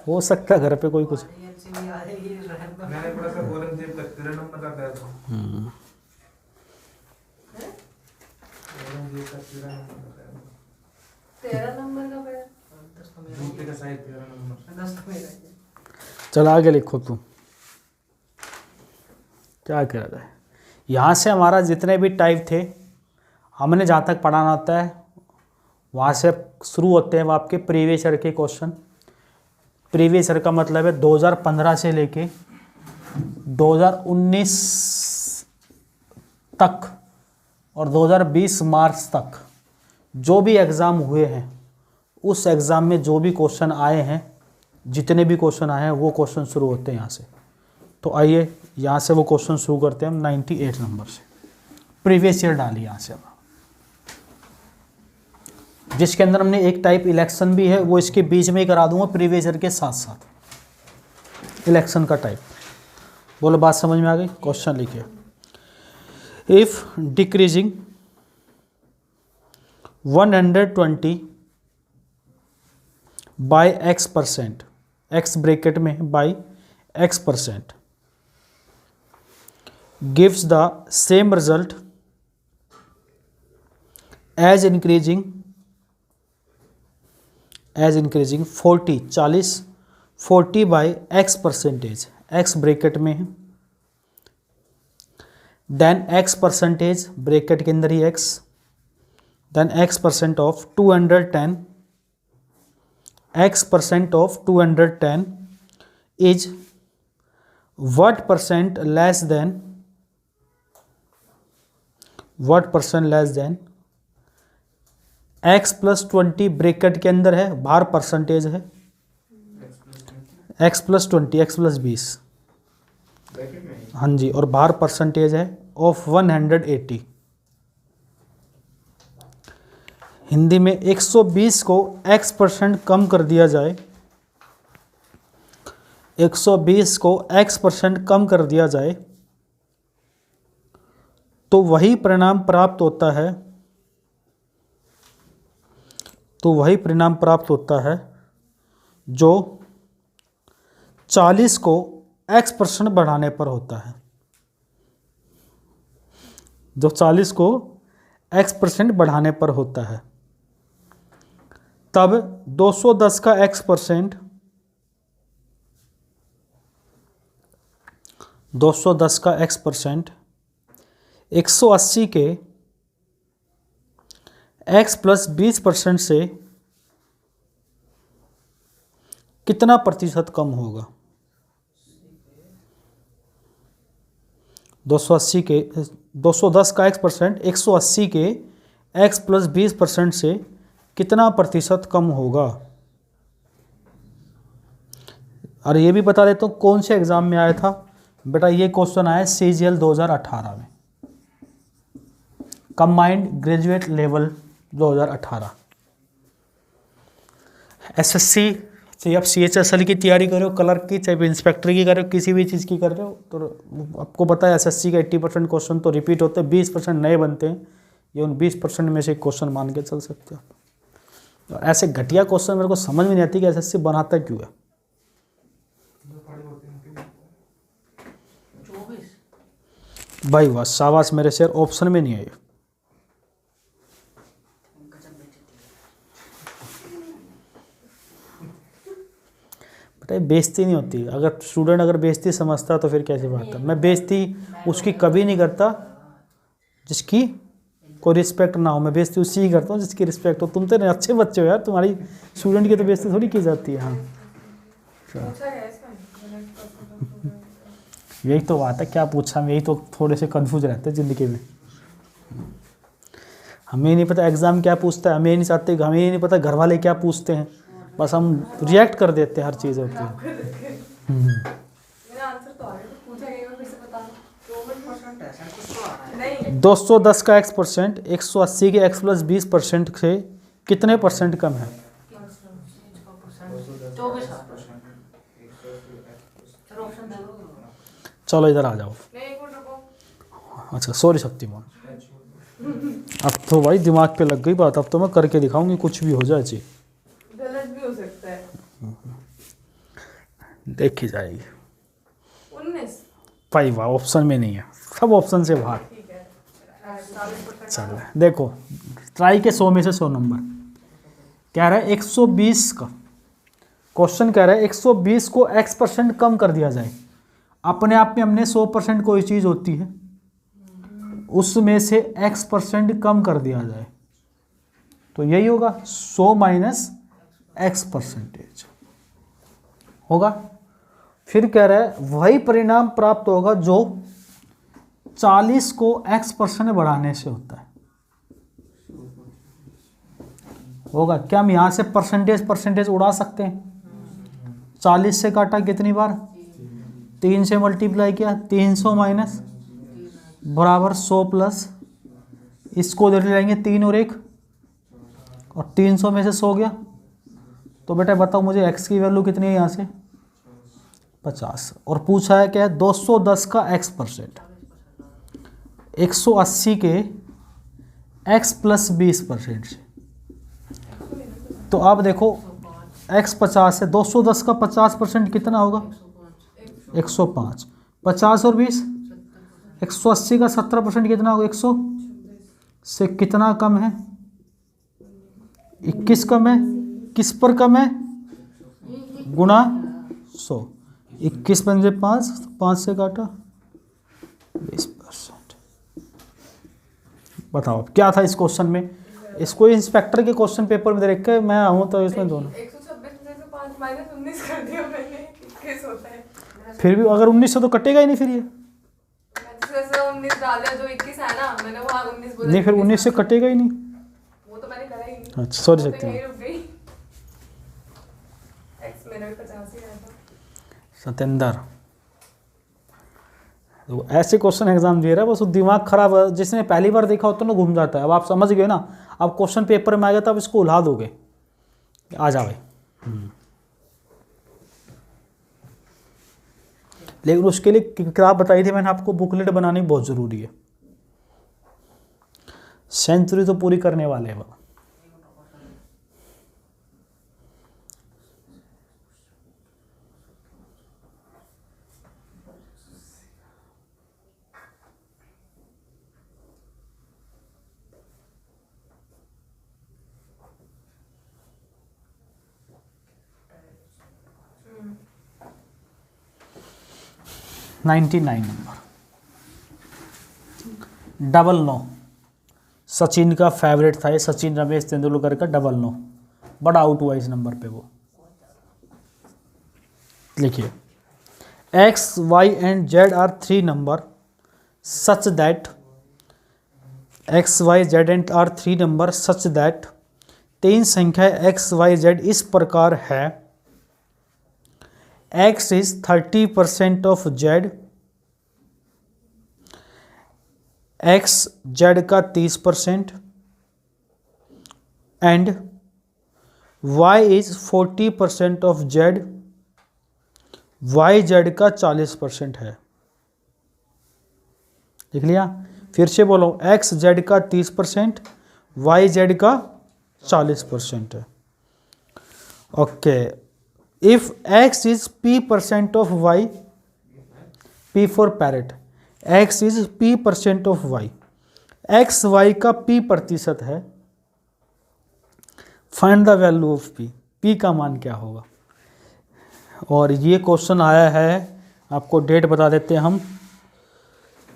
हो सकता है घर पे कोई कुछ। मैंने पढ़ा था औरंगजेब का 13 नंबर का था। औरंगजेब का 13 नंबर का था। 13 नंबर का पैर। जूते का साइज 13 नंबर। 10 तो मेरा है। चल आगे लिखो तुम, क्या कह रहा है। यहाँ से हमारा जितने भी टाइप थे, हमने जहाँ तक पढ़ाना होता है वहाँ से शुरू होते हैं वो आपके प्रीवियस ईयर के क्वेश्चन। प्रीवियस ईयर का मतलब है 2015 से लेके 2019 तक और 2020 मार्च तक जो भी एग्ज़ाम हुए हैं, उस एग्ज़ाम में जो भी क्वेश्चन आए हैं, जितने भी क्वेश्चन आए हैं वो क्वेश्चन शुरू होते हैं यहाँ से। तो आइए यहाँ से वो क्वेश्चन शुरू करते हैं हम 98 नंबर से। प्रीवियस ईयर डालिए यहाँ से, जिसके अंदर हमने एक टाइप इलेक्शन भी है, वो इसके बीच में ही करा दूंगा प्रीवियस ईयर के साथ साथ इलेक्शन का टाइप। बोलो बात समझ में आ गई। क्वेश्चन लिखिए, if decreasing 120 by x%, x bracket में by x% gives the same result as increasing 40 by x%, x bracket में है, देन x% ब्रैकेट के अंदर ही x, then x% of 210, x% of 210 is what % less than x plus 20 bracket के अंदर है, बाहर परसेंटेज है, x plus 20, x plus 20, bracket में हाँ जी, और बाहर परसेंटेज है ऑफ 180। हिंदी में 120 को x% कम कर दिया जाए, 120 को x% कम कर दिया जाए तो वही परिणाम प्राप्त होता है जो 40 को x% बढ़ाने पर होता है, जो 40 को x% बढ़ाने पर होता है। तब 210 का x%, 210 का x% 180 के x प्लस 20% से कितना प्रतिशत कम होगा। 210 का x% 180 के x प्लस 20% से कितना प्रतिशत कम होगा। और ये भी बता देता हूँ कौन से एग्जाम में आया था बेटा, ये क्वेश्चन आया CGL 2018 में, कंबाइंड ग्रेजुएट लेवल 2018। SSC चाहे आप CHSL की तैयारी कर रहे हो, क्लर्क की, चाहे इंस्पेक्टर की कर रहे हो, किसी भी चीज़ की कर रहे हो, तो आपको पता है SSC का 80% क्वेश्चन तो रिपीट होते हैं, 20% नए बनते हैं। ये उन 20% में से एक क्वेश्चन मान के चल सकते हो। तो ऐसे घटिया क्वेश्चन मेरे को समझ में नहीं आती कि SSC बनाता क्यों है। 24 भाई वाह, शाबाश मेरे शेर, ऑप्शन में नहीं है ये। बेटा बेइज्जती नहीं होती, अगर स्टूडेंट अगर बेइज्जती समझता तो फिर कैसी बात है। मैं बेइज्जती उसकी कभी नहीं करता जिसकी कोई रिस्पेक्ट ना हो, मैं बेइज्जती उसी की करता हूँ जिसकी रिस्पेक्ट हो। तुम तो अच्छे बच्चे हो यार, तुम्हारी स्टूडेंट की तो बेइज्जती थोड़ी की जाती है। हाँ यही तो बात है, क्या पूछा, हम यही तो थोड़े से कंफ्यूज रहते हैं ज़िंदगी में। हमें नहीं पता एग्ज़ाम क्या पूछता है, हमें नहीं चाहते, हमें नहीं पता घर वाले क्या पूछते हैं, बस हम रिएक्ट कर देते हैं हर चीज़ होती है। मेरा आंसर तो आ गया, पूछा गया फिर से बता दो। 24% ऐसा कुछ तो आ रहा है। नहीं 210 का x%, 180 के x प्लस 20% से कितने परसेंट कम है। 24 चलो ऑप्शन दे दो। चलो इधर आ जाओ। नहीं एक मिनट रुको। अच्छा सॉरी शक्तिमान, अब तो भाई दिमाग पे लग गई बात, अब तो मैं करके दिखाऊंगी कुछ भी हो जाए जी, गलत भी हो सकता है। देखी जाएगी। 19। भाई वाह, ऑप्शन में नहीं है, सब ऑप्शन से बाहर। ठीक है 40%। चल देखो, ट्राई के 100 में से 100 नंबर कह रहा है 120 का क्वेश्चन कह रहा है 120 को x% कम कर दिया जाए। अपने आप में हमने 100% कोई चीज़ होती है, उसमें से x% कम कर दिया जाए तो यही होगा 100 माइनस x% होगा। फिर कह रहा है वही परिणाम प्राप्त होगा जो 40 को x% बढ़ाने से होता है। होगा क्या? हम यहाँ से परसेंटेज उड़ा सकते हैं। 40 से काटा कितनी बार? 3 से मल्टीप्लाई किया, 300 माइनस बराबर 100 प्लस, इसको उधर ले जाएंगे 3 और 1 और 300 में से 100 गया। तो बेटा बताओ मुझे x की वैल्यू कितनी है यहाँ से? 50। और पूछा है क्या है? 210 का x%, 180 के x प्लस 20% से। तो आप देखो x 50 है, 210 का 50% कितना होगा? 105। 50 और 20, 180 का 70% कितना होगा? 100 से कितना कम है? 21 कम है। किस पर कम है? गुणा 100। 21 पंजे 5, 5 से काटा 20%। बताओ अब क्या था इस क्वेश्चन में? इसको इंस्पेक्टर के क्वेश्चन पेपर में देख के मैं आऊँ तो इसमें दोनों 126 में से 5 माइनस 19 कर दिया मैंने, 21 होता है। फिर भी अगर 19 से तो कटेगा ही नहीं फिर ये। जैसे 19 डाल दिया, जो 21 है ना, मैंने वहाँ 19 बोला। नहीं फिर 19 से कटेगा ही नहीं। वो तो मैंने करा ही नहीं। अच्छा सॉरी वो तो सकते यहीं हैं। रुक गई। x मेरा भी 50 ही रहता। सतेंद्र तो ऐसे क्वेश्चन एग्जाम दे रहा है, बस वो दिमाग खराब है। जिसने पहली बार देखा होता है ना घूम जाता है। अब आप समझ गए ना, अब क्वेश्चन पेपर में आ गया तो आप इसको उला दोगे। आ जाओ लेकिन उसके लिए किताब बताई थी मैंने आपको, बुकलेट बनानी बहुत ज़रूरी है। सेंचुरी तो पूरी करने वाले हैं वो। हम्म। 99 नंबर, 99। सचिन का फेवरेट था ये, सचिन रमेश तेंदुलकर का 99। बड़ा आउट हुआ इस नंबर पे वो। लिखिए x, y and z are 3 number such that x, y, z and are 3 number such that 3 संख्या x, y, z इस प्रकार है। x is 30% of z, x z का 30% and y is 40% of z, y z का 40% है। लिख लिया? फिर से बोलो, x z का 30%, y z का 40% है। Okay, if x is p% of y, p for parrot, x is p% of y, x y का p प्रतिशत है, find the value of p, p का मान क्या होगा? और ये क्वेश्चन आया है, आपको डेट बता देते हैं हम,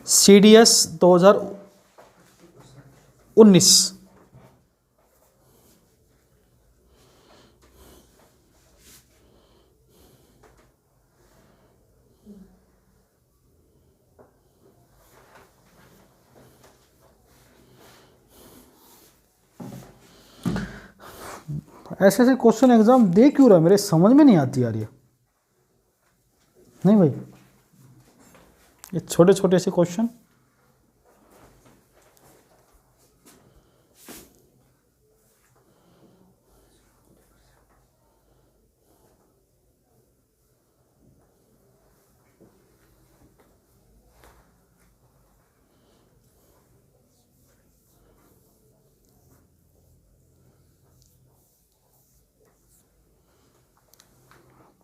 CDS 2019। ऐसे ऐसे क्वेश्चन एग्जाम दे क्यों रहा है? मेरे समझ में नहीं आती यार ये। नहीं भाई, ये छोटे छोटे से क्वेश्चन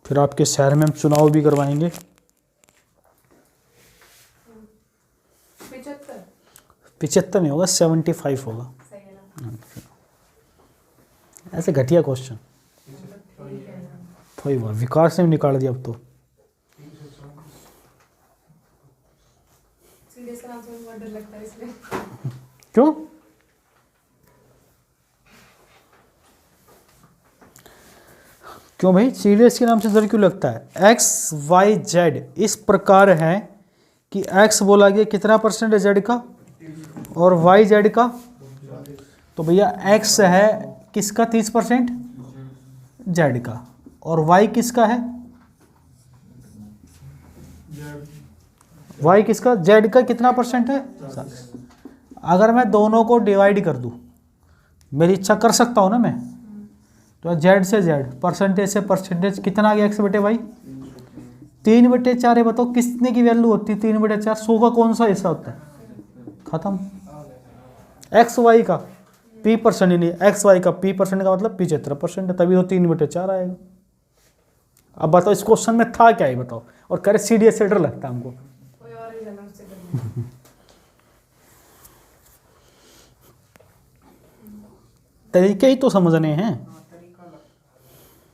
फिर आपके शहर में हम चुनाव भी करवाएंगे। 75 75 नहीं होगा, 75 होगा। सही है ना? ऐसे घटिया क्वेश्चन ठीक है ना? थोड़ी बात विकास ने भी निकाल दिया अब तो। सीरियस नाम से मुझे बहुत डर लगता है इसलिए। क्यों? क्यों भाई, सीरियस के नाम से डर क्यों लगता है? एक्स वाई जेड इस प्रकार है कि एक्स बोला गया कितना परसेंट है जेड का, और वाई जेड का। तो भैया एक्स है किसका 30%? जेड का। और वाई किसका है? वाई किसका? जेड का कितना परसेंट है? 40। अगर मैं दोनों को डिवाइड कर दूं, मेरी इच्छा कर सकता हूं ना मैं, तो जेड से जेड, परसेंटेज से परसेंटेज, कितना आ गया एक्स बटे वाई? 3/4 है। बताओ कितने की वैल्यू होती है 3/4? 100 का कौन सा हिस्सा होता है? खत्म। एक्स वाई का पी परसेंट ही नहीं, एक्स वाई का पी परसेंट का मतलब 75% है, तभी तो 3/4 आएगा। अब बताओ इस क्वेश्चन में था क्या, ही बताओ। और करे सीडीएस से डर लगता है हमको। कोई और ही जाना उससे करना। तरीके ही तो समझने हैं।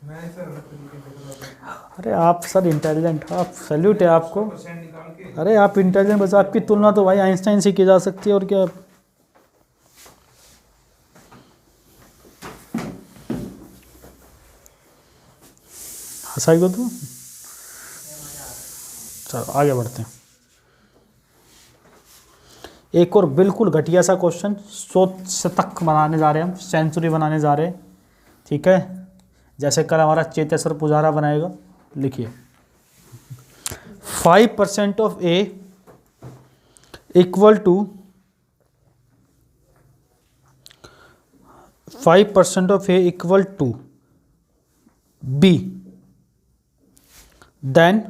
मैं सर तरीके से करवा अरे आप सर इंटेलिजेंट, आप सैल्यूट है आपको। परसेंट निकाल के अरे आप इंटेलिजेंट, बस आपकी तुलना तो भाई आइंस्टाइन से की जा सकती है, और क्या। हंसाई को तू। चलो आगे बढ़ते हैं। एक और बिल्कुल घटिया सा क्वेश्चन, 100 शतक बनाने जा रहे हैं हम, सेंचुरी बनाने जा रहे हैं, ठीक है। जैसे कल हमारा चेतेश्वर पुजारा बनाएगा। लिखिए 5% of A equal to 5% of A equal to B, then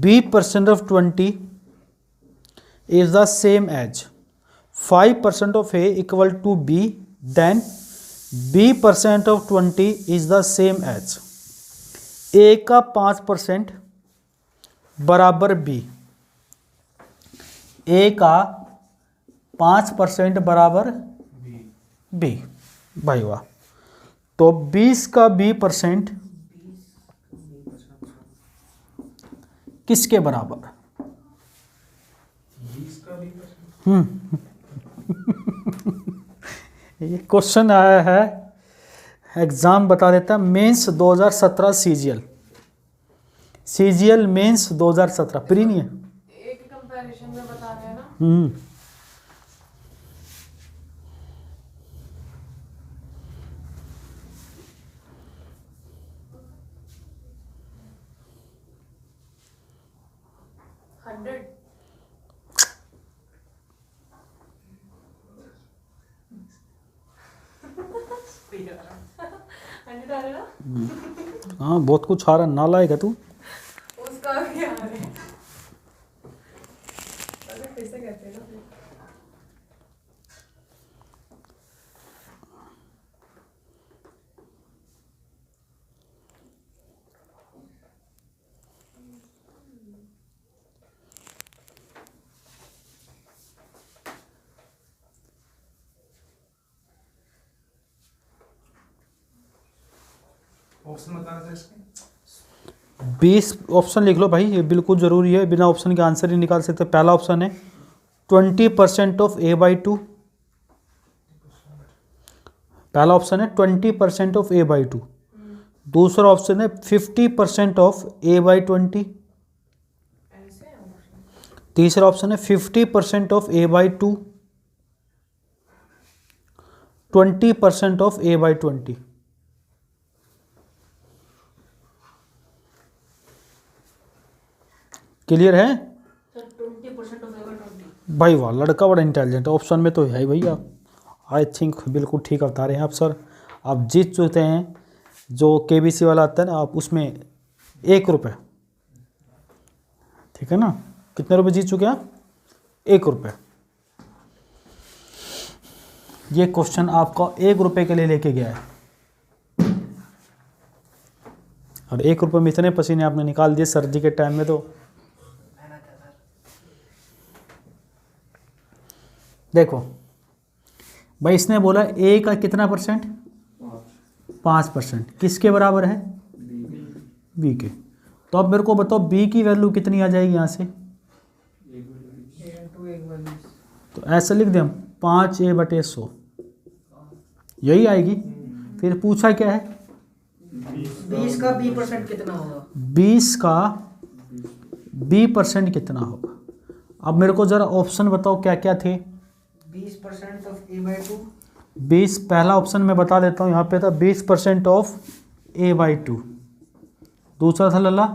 b% of 20 is the same as 5% of a equal to b, then b% of 20 is the same as a का 5% बराबर b, a का 5% बराबर b। भाई वाह। तो 20 का b% किसके बराबर? 20 का 20%। ये क्वेश्चन आया है, एग्जाम बता देता है, मेंस 2017 सीजीएल मेंस 2017, प्री नहीं है। एक कंपैरिजन में बता रहे हैं ना। 100 100 आ रहे ना। हाँ बहुत कुछ आ रहा, नालायक है तू। उसका भी आ रहे हैं। अरे कैसे कहते हैं ना फिर। ऑप्शन बताना था इसके। 20 ऑप्शन लिख लो भाई, ये बिल्कुल ज़रूरी है, बिना ऑप्शन के आंसर ही निकाल सकते। पहला ऑप्शन है 20% ऑफ a/2, पहला ऑप्शन है 20% ऑफ a/2। दूसरा ऑप्शन है 50% ऑफ a/20। ऐसे है ऑप्शन। तीसरा ऑप्शन है 50% of a/2, 20% of a/20। Clear है 20% ऑफ एवर 20। भाई? वाह, लड़का बड़ा इंटेलिजेंट है। ऑप्शन में तो है ही भैया। आई थिंक बिल्कुल ठीक बता रहे हैं आप सर। आप जीत चुके हैं जो केबीसी वाला आता है ना, आप उसमें 1 रुपये, ठीक है ना। कितने रुपए जीत चुके हैं आप? 1 रुपये। ये क्वेश्चन आपका 1 रुपये के लिए लेके गया है। और 1 रुपये में इतने पसीने आपने निकाल दिए सर्दी के टाइम में, तो देखो भाई इसने बोला ए का कितना परसेंट, 5%, किसके बराबर है, बी के। तो अब मेरे को बताओ बी की वैल्यू कितनी आ जाएगी यहाँ से, तो ऐसे लिख दें हम 5a/100, यही आएगी। फिर पूछा क्या है, 20 का b% कितना होगा, 20 का b% कितना होगा। अब मेरे को ज़रा ऑप्शन बताओ क्या क्या थे। 20% ऑफ a/2, 20, पहला ऑप्शन मैं बता देता हूँ, यहाँ पे था 20% ऑफ a/2। दूसरा था लल्ला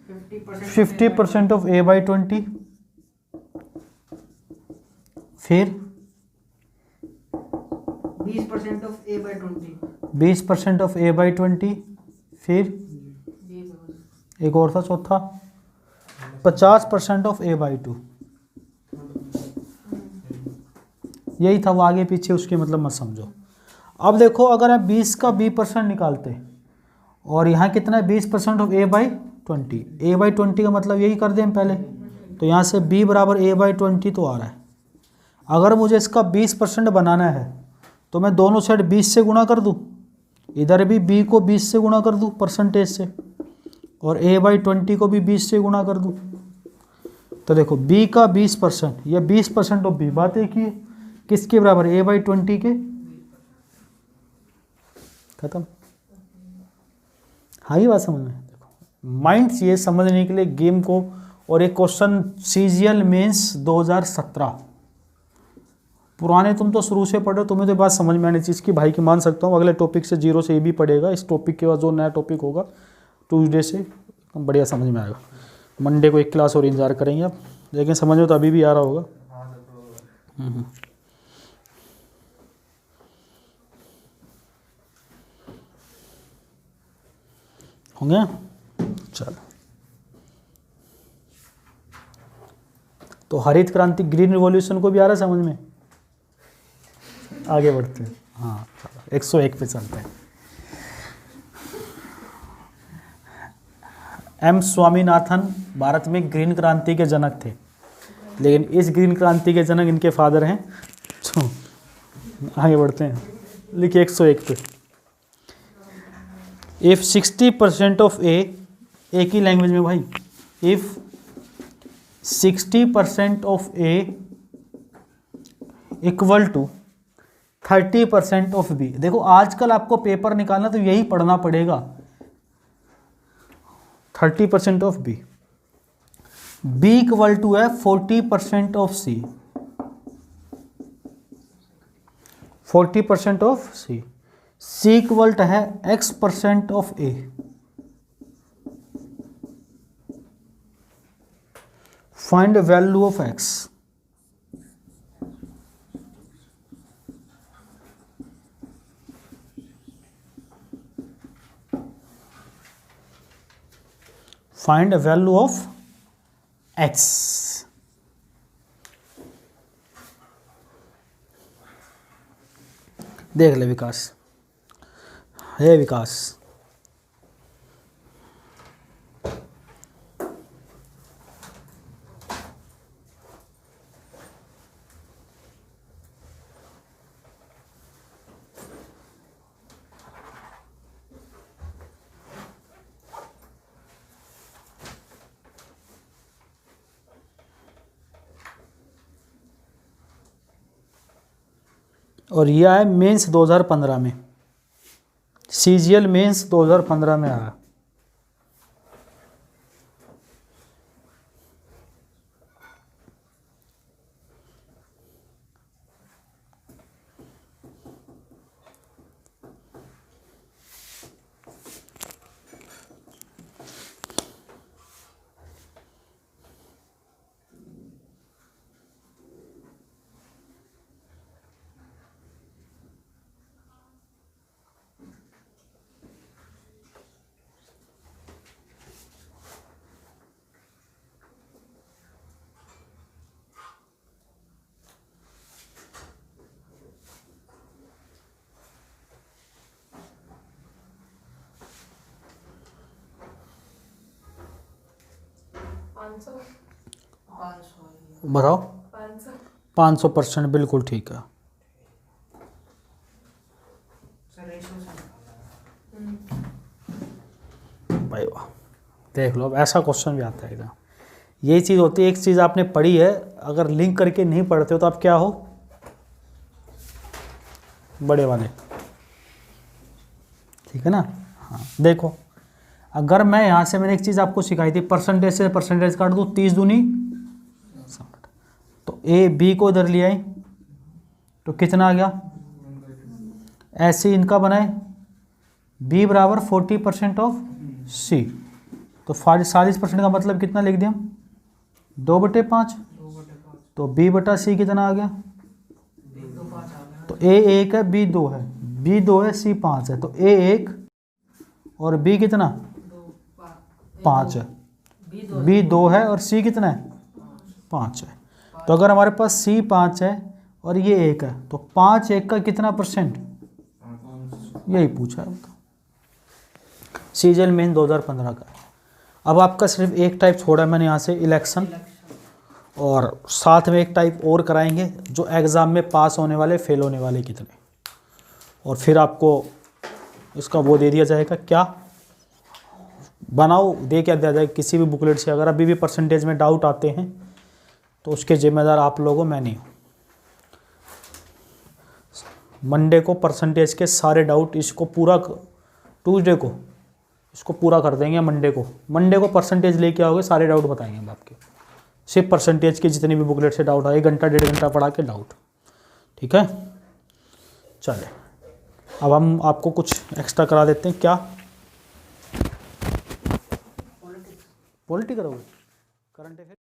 50% ऑफ a/20। फिर 20% ऑफ a/20, 20% ऑफ a/20। फिर एक और था चौथा, 50% ऑफ a/2। यही था, वो आगे पीछे उसके मतलब मत समझो। अब देखो अगर हम 20 का b% निकालते और यहाँ कितना है 20% ऑफ a/20, a/20 का मतलब यही कर दें हम पहले, तो यहाँ से b बराबर a/20 तो आ रहा है। अगर मुझे इसका 20% बनाना है तो मैं दोनों साइड 20 से गुणा कर दूँ, इधर भी b को 20 से गुणा कर दूँ परसेंटेज से, और a/20 को भी 20 से गुणा कर दूँ। तो देखो b का 20% या 20% ऑफ b, बात एक ही है, किसके बराबर, a/20 के। खत्म। हाँ ये बात समझ में, देखो माइंड चाहिए समझने के लिए गेम को। और एक क्वेश्चन CGL मेंस 2017, पुराने तुम तो शुरू से पढ़ो, तुम्हें तो बात समझ में आने चीज़ की भाई की मान सकता हूँ। अगले टॉपिक से 0 से ये भी पढ़ेगा, इस टॉपिक के बाद जो नया टॉपिक होगा ट्यूसडे से बढ़िया समझ में आएगा। मंडे को एक क्लास और इंतजार करेंगे आप, लेकिन समझ में तो अभी भी आ रहा होगा। हो गया, चलो। तो हरित क्रांति ग्रीन रिवॉल्यूशन को भी आ रहा है समझ में, आगे बढ़ते हैं। हाँ चलो 101 पे चलते हैं। एम स्वामीनाथन भारत में ग्रीन क्रांति के जनक थे, लेकिन इस ग्रीन क्रांति के जनक इनके फादर हैं। तो आगे बढ़ते हैं, लिखिए 101 पे। इफ 60% ऑफ ए, एक ही लैंग्वेज में भाई, if 60% of A equal to 30% of B. देखो आजकल आपको पेपर निकालना तो यही पढ़ना पड़ेगा, 30% of B, B equal to है 40% of C, 40% of C, C equal है x% of A. Find value of x। Find value of x। देख ले विकास, है विकास, और यह है मेंस 2015 में, CGL मेंस 2015 में आया। 500 500 बताओ। 500 500% बिल्कुल ठीक है। सर रेशो से निकालना है। भाई वाह, देख लो अब ऐसा क्वेश्चन भी आता है एकदम। यही चीज़ होती है, एक चीज़ आपने पढ़ी है, अगर लिंक करके नहीं पढ़ते हो तो आप क्या हो, बड़े वाले। ठीक है ना। हाँ देखो, अगर मैं यहाँ से मैंने एक चीज़ आपको सिखाई थी, परसेंटेज से परसेंटेज काट दूँ, 30 दूनी 60, तो ए बी को इधर ले आए तो कितना आ गया, ऐसे इनका बनाए बी बराबर 40% ऑफ सी, तो 40% का मतलब कितना लिख दिया हम, 2/5, 2/5 तो बी बटा सी कितना आ गया, 1/5 आ गया। तो ए 1 है बी 2 है, बी 2 है सी 5 है, तो ए 1 और बी कितना 5 है, बी 2 है और सी कितना है 5 है। तो अगर हमारे पास सी 5 है और ये 1 है, तो 5 1 का कितना %, यही पूछा है उनका। सीजल मेन 2015 का है। अब आपका सिर्फ एक टाइप छोड़ा है मैंने यहाँ से, इलेक्शन, और साथ में एक टाइप और कराएंगे जो एग्ज़ाम में पास होने वाले फेल होने वाले कितने, और फिर आपको इसका वो दे दिया जाएगा, क्या बनाओ दे क्या दिया जाएगा किसी भी बुकलेट से। अगर अभी भी परसेंटेज में डाउट आते हैं तो उसके जिम्मेदार आप लोगों, मैं नहीं हूँ। मंडे को परसेंटेज के सारे डाउट, इसको पूरा ट्यूसडे को इसको पूरा कर देंगे, मंडे को परसेंटेज लेके आओगे, सारे डाउट बताएंगे हम आपके, सिर्फ परसेंटेज के जितने भी बुकलेट से डाउट आए, 1 घंटा 1.5 घंटा पढ़ा के डाउट। ठीक है, चले अब हम आपको कुछ एक्स्ट्रा करा देते हैं। क्या पॉलिटी करोगे, करंट अफेयर।